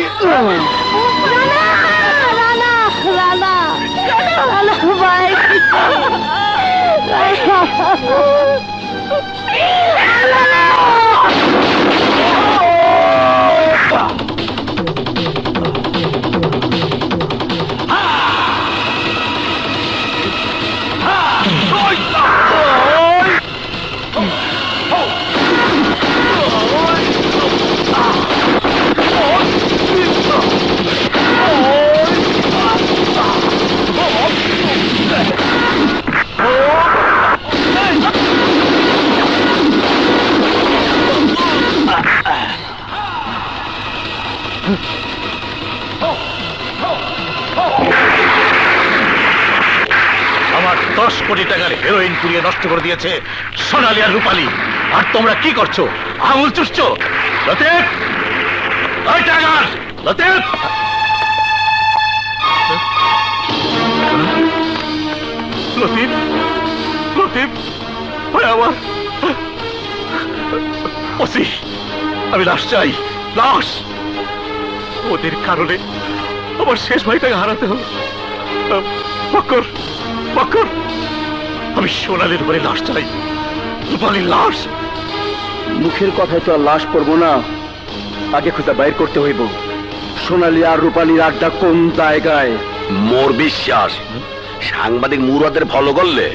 আমার 10 কোটি টাকার হেরোইন পুড়িয়ে নষ্ট করে দিয়েছে সোনালী আর রূপালী, আর তোমরা কি করছো? আঙুল চুষছো? লতিফ, ওই টাকার লতিফ। লতিফ, লতিফ, ওই আমার ওসি, আমি লাশ চাই, লাশ। ওদের কারণে আমার শেষ ভাইটাকে হারাতে হলো। বক্কর, বক্কর, আমি সোনালির উপরে লাশ চাই, রূপালীর লাশ। মুখের কথায় তো আর লাশ পড়বো না, আগে খুঁজে বাইর করতে হইব সোনালী আর রূপালীর আড্ডা কোন জায়গায়। মোর বিশ্বাস সাংবাদিক মুরাদের ফলো করলে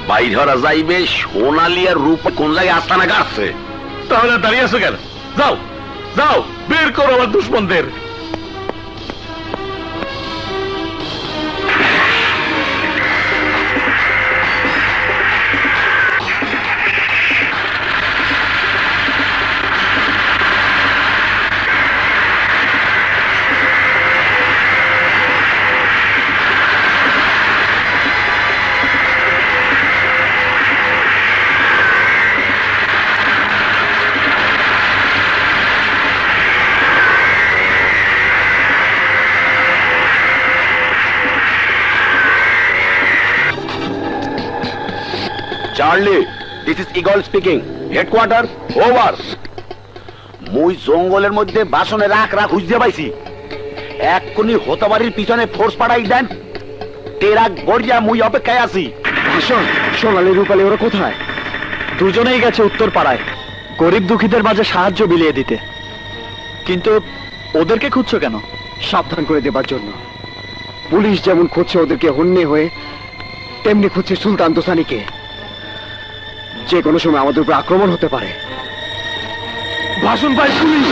বাইর হরা যাইবে সোনালী আর রূপ কোন জায়গায় আস্তানা গাড়ছে। তাহলে দাঁড়িয়ে আছো কেন? যাও, যাও, বের করো আমার দুশ্মনদের। Charlie, this is Eagle speaking. Headquarter, over. মুই জঙ্গলের মধ্যে বাসনে রাখ খুঁজতে পাইছি। এক্ষুনি হতবাড়ির পিছনে ফোর্স পাঠাই দেন। টেরাক গড়িয়া মুই অপেক্ষায় আছি। ভাষণ, সোনালী রূপালী ওরা কোথায়? দুজনেই গেছে উত্তর পাড়ায় গরিব দুঃখীদের মাঝে সাহায্য বিলিয়ে দিতে। কিন্তু ওদেরকে খুঁজছো কেন? সাবধান করে দেবার জন্য। পুলিশ যেমন খুঁজছে ওদেরকে হন্যে হয়ে, তেমনি খুঁজছে সুলতান দোসানিকে। যে কোনো সময় আমাদের উপর আক্রমণ হতে পারে। ভাষণ ভাই, পুলিশ!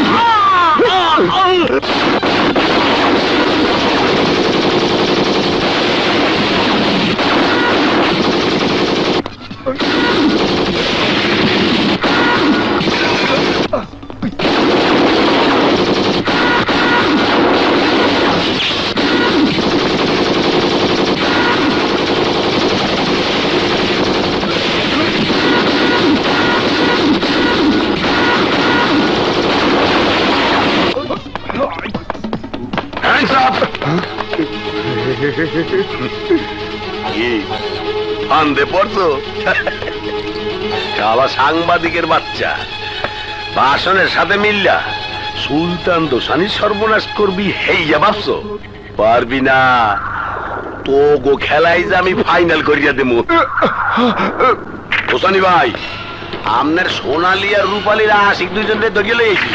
Hands up! কি ফান্দে পড়ছো? শালা সাংবাদিকের বাচ্চা ভাষণের সাথে মিল্লা সুলতান দোসানির সর্বনাশ করবি হেইয়া ভাবছো? পারবি না। তো গো খেলাই যে আমি ফাইনাল করিয়া দেবো। দোসানি ভাই, আপনার সোনালী আর রূপালীর আশিক দুইজনকে ধরিয়ে লেগেছি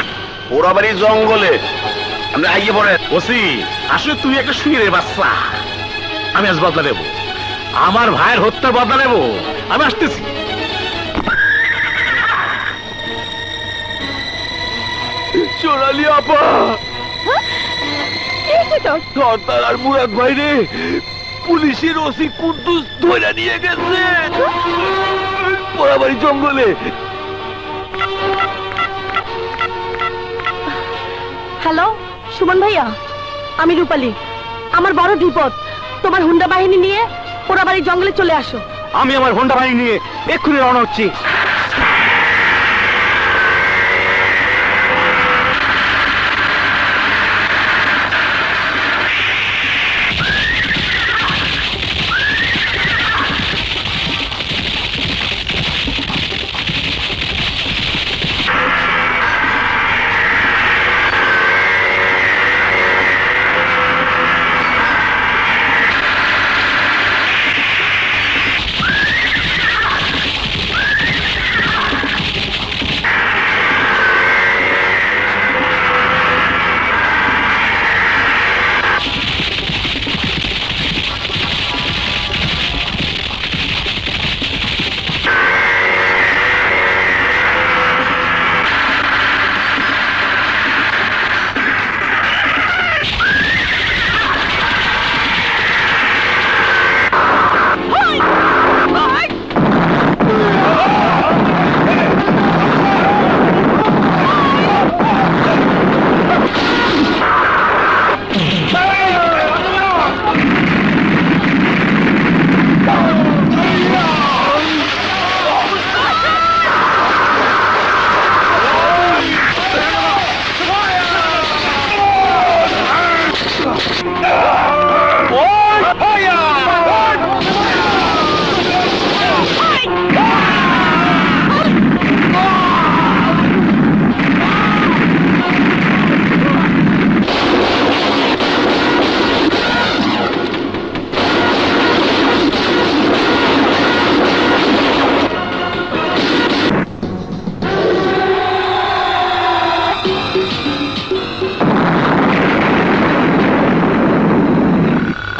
ওরা বাড়ি জঙ্গলে। আমরা আইয়ে পড়ে ওসি, আসলে তুই একটা শুয়ে বাচ্চা। আমি আজ বদলা নেব, আমার ভাইয়ের হত্যার বদলা নেব। আমি আসতেছি। সোনালী আপা, সর্দার আর মুরাদ ভাই রে পুলিশের ওসি কুদ্দুস ধরে নিয়ে গেছে পোড়াবাড়ি জঙ্গলে। হ্যালো সুমন ভাইয়া, আমি রূপালী। আমার বড় বিপদ, তোমার হুন্ডা বাহিনী নিয়ে পোড়াবাড়ি জঙ্গলে চলে আসো। আমি আমার হোন্ডা বাহিনী নিয়ে এক্ষুনি রওনা হচ্ছি।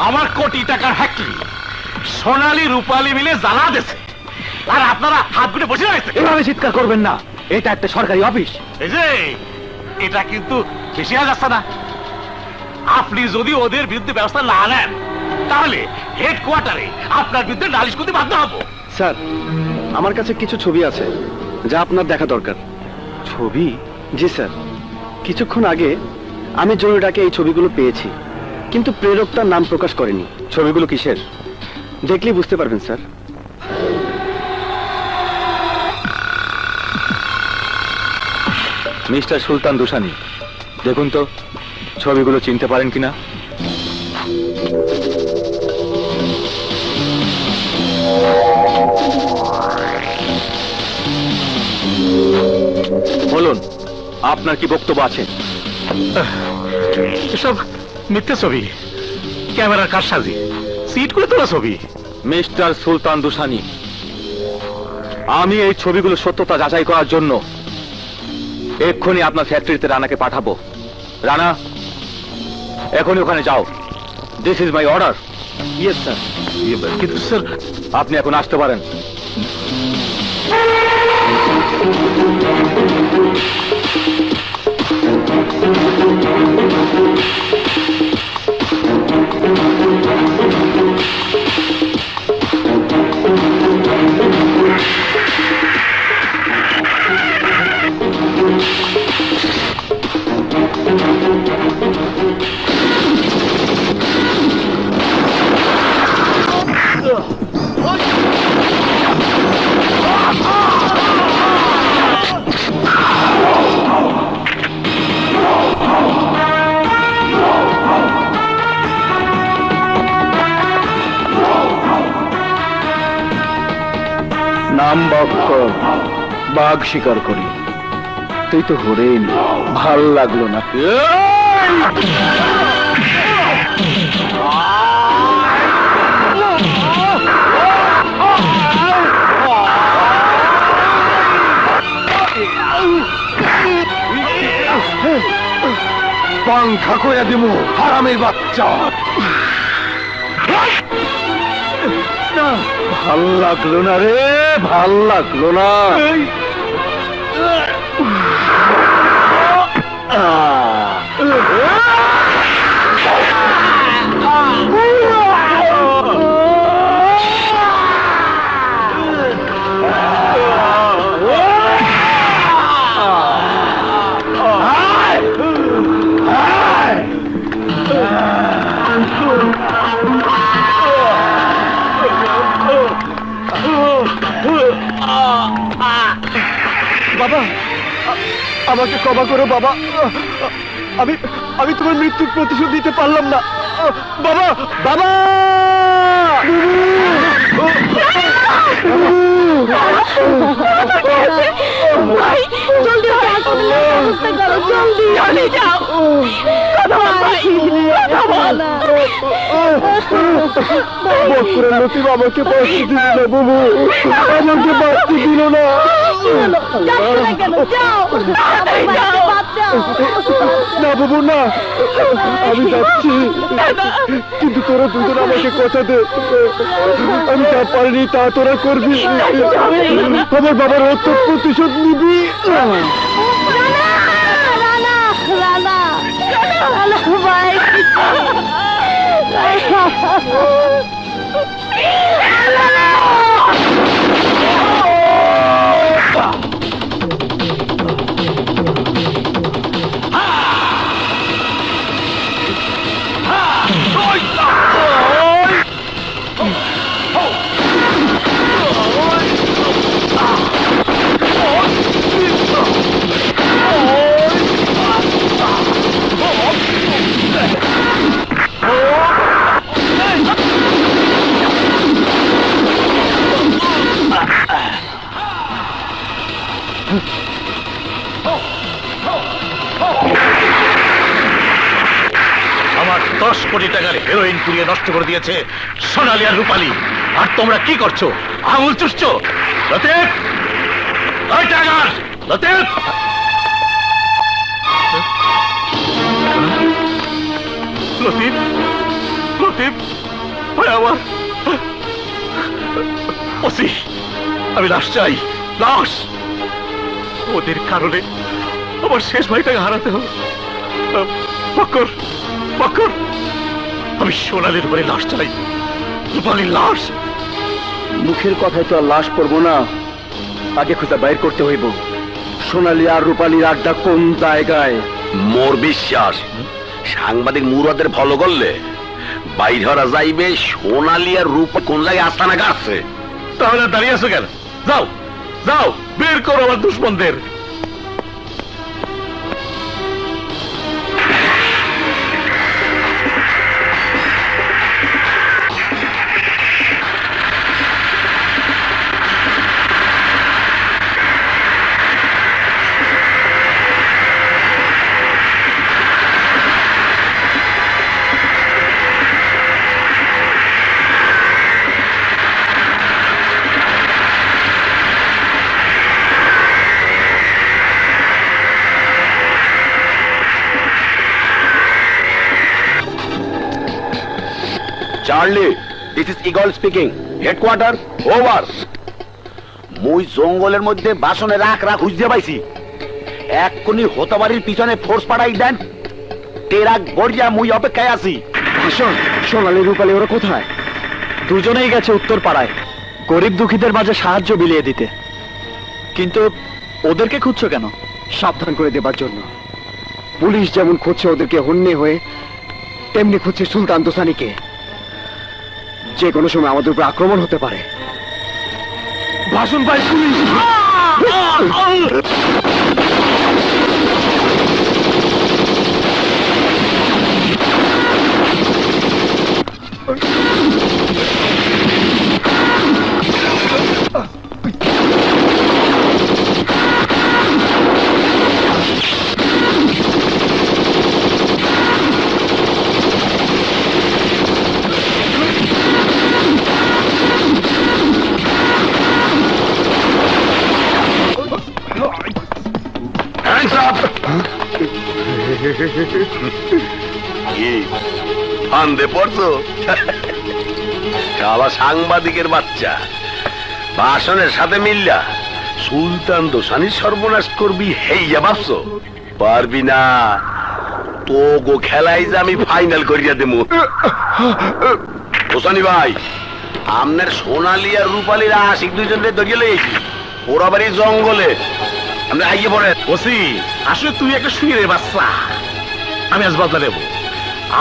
আমার কোটি টাকার ফ্যাক্টরি সোনালী রূপালী মিলে জ্বালা দেছে, আর আপনারা হাত গুটে বসে রয়েছে। এভাবে চিৎকার করবেন না, এটা একটা সরকারি অফিস। এই যে এটা কিন্তু বেশি হয়ে যাচ্ছে না? আপনি যদি ওদের বিরুদ্ধে ব্যবস্থা না নেন তাহলে হেডকোয়ার্টারে আপনার বিরুদ্ধে নালিশ করতে বাধ্য হবো। স্যার, আমার কাছে কিছু ছবি আছে যা আপনার দেখা দরকার। ছবি? জি স্যার, কিছুক্ষণ আগে আমি জরুরিটাকে এই ছবিগুলো পেয়েছি, কিন্তু প্রেরক তার নাম প্রকাশ করেনি। ছবিগুলো কিসের দেখলেই বুঝতে পারবেন স্যার। মিস্টার সুলতান দুসানি, দেখুন তো ছবিগুলো চিনতে পারেন কিনা। বলুন, আপনার কি বক্তব্য আছে? এসব মিথ্যে ছবি, ক্যামেরার কারসাজি, সিট করে তোলা ছবি। মিস্টার সুলতান দুসানি, আমি এই ছবিগুলো সত্যতা যাচাই করার জন্য এক্ষুনি আপনার ফ্যাক্টরিতে রানাকে পাঠাবো। রানা, এখনই ওখানে যাও। This is my order. Yes sir. কিন্তু স্যার, আপনি এখন আসতে পারেন। নাম বক্কর, বাঘ শিকার করি। তুই তো হরেন, ভাল লাগলো না। পাংখা কইয়া দিমু, হারামের বাচ্চা। ভাল লাগলো না রে, ভাল লাগলো না। বাবা, আমাকে ক্ষমা করো বাবা। আমি আমি তোমার মৃত্যুর প্রতিশোধ দিতে পারলাম না বাবা। বাবা, ভাই, জলদি জলদি যাও। কথা বল ভাই, কথা বল। বকুড়ার লতিফ আমাকে বাঁচতে দিল না বাবু, আমাকে বাঁচতে দিল না। না বাবু না, আমি যাচ্ছি, কিন্তু তোরা দুজন আমাকে কথা দে, আমি যা পারিনি তা তোরা করবি। আমার বাবার হত্যা প্রতিশোধ নিবি। আমার 10 কোটি টাকার হেরোইন পুড়িয়ে নষ্ট করে দিয়েছে সোনালী আর রূপালী, আর তোমরা কি করছো? আঙুল চুষছো? লতিফ, ওই টাইগার, লতিফ! লতিফ, লতিফ! সেলিম ভাই আমার ওসি, আমি লাশ চাই, লাশ। ওদের কারণে আমার শেষ ভাইটাকে হারাতে হলো। বক্কর, বক্কর, আমি সোনালির উপরে লাশ চাই, রূপালীর লাশ। মুখের কথায় তো আর লাশ পড়বো না, আগে খুঁজে বাইর করতে হইব সোনালী আর রূপালীর আড্ডা কোন জায়গায়। মোর বিশ্বাস সাংবাদিক মুরাদের ফলো করলে বাইর হরা যাইবে সোনালী আর রূপ কোন জায়গায় আস্তানা গাছে। তাহলে দাঁড়িয়ে আছো কেন? যাও যাও, বের করো আমার দুশ্মনদের। Charlie, this is Eagle speaking. Headquarter over. মুই জঙ্গলের মধ্যে বাসনে রাখ খুঁজতে পাইছি। এক্ষুনি হতবাড়ির পিছনে ফোর্স পাঠাই দেন। টেরাক গড়িয়া মুই অপেক্ষায় আছি। ভাষণ, সোনালী রূপালী ওরা কোথায়? দুজনেই গেছে উত্তর পাড়ায় গরিব দুঃখীদের মাঝে সাহায্য বিলিয়ে দিতে। কিন্তু ওদেরকে খুঁজছো কেন? সাবধান করে দেবার জন্য। পুলিশ যেমন খুঁজছে ওদেরকে হন্যে হয়ে, তেমনি খুঁজছে সুলতান দোসানিকে। যে কোনো সময় আমাদের উপর আক্রমণ হতে পারে। ভাষণ ভাই, পুলিশ! ফান্দে পড়ছো? শালা সাংবাদিকের বাচ্চা ভাষণের সাথে মিল্লা সুলতান দোসানির সর্বনাশ করবি হেইয়া ভাবছো? পারবি না। তো গো খেলাই যে আমি ফাইনাল করিয়া দেবো। দোসানি ভাই, আমনের সোনালী আর রূপালীর আশিক দুইজনকে ধরিয়ে লইছি ওরা বাড়ির জঙ্গলে। আমরা আইয়ে পড়ে। ওসি, আসলে তুই একটা শুয়ে বাচ্চা। আমি আজ বদলা নেব,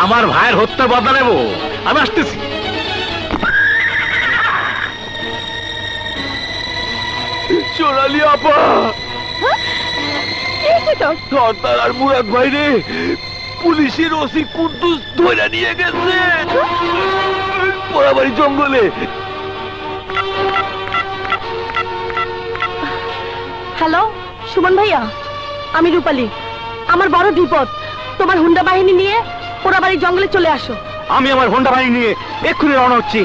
আমার ভাইয়ের হত্যা বদলা নেব। আমি আসতেছি। সোনালী আপা, সর্দার আর মুরাদ ভাই রে পুলিশের ওসি কুদ্দুস ধরে নিয়ে গেছে পোড়াবাড়ি জঙ্গলে। হ্যালো সুমন ভাইয়া, আমি রূপালী। আমার বড় বিপদ, তোমার হুন্ডা বাহিনী নিয়ে পোড়াবাড়ি জঙ্গলে চলে আসো। আমি আমার হোন্ডা বাহিনী নিয়ে এক্ষুনি রওনা হচ্ছি।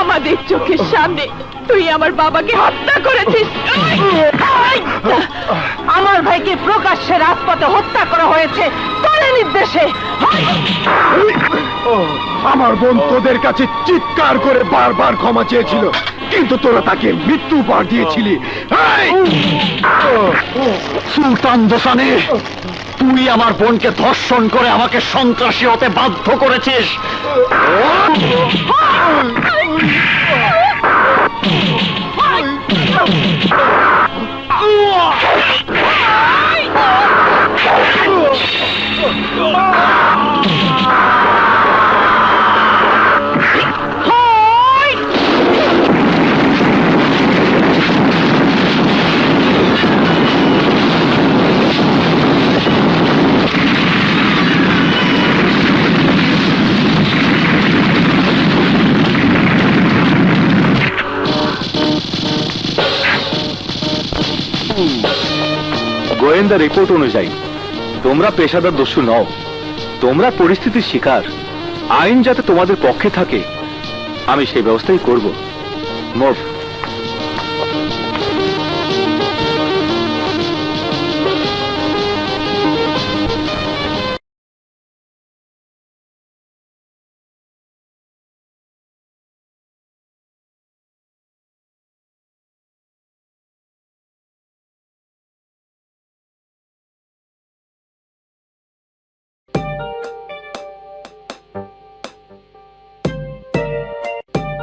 আমাদের চোখের সামনে তুই আমার বাবাকে হত্যা করেছিস। আমার ভাইকে প্রকাশ্যে রাজপথে হত্যা করা হয়েছে তোর নির্দেশে। আমার বোন তোদের কাছে চিৎকার করে বারবার ক্ষমা চেয়েছিল, কিন্তু তোরা তাকে মৃত্যু উপহার দিয়েছিলি। সুলতান দোসানি, তুই আমার বোনকে ধর্ষণ করে আমাকে সন্ত্রাসী হতে বাধ্য করেছিস। গোয়েন্দা রিপোর্ট অনুযায়ী তোমরা পেশাদার দস্যু নও, তোমরা পরিস্থিতির শিকার। আইন যাতে তোমাদের পক্ষে থাকে আমি সেই ব্যবস্থাই করব। মুভ।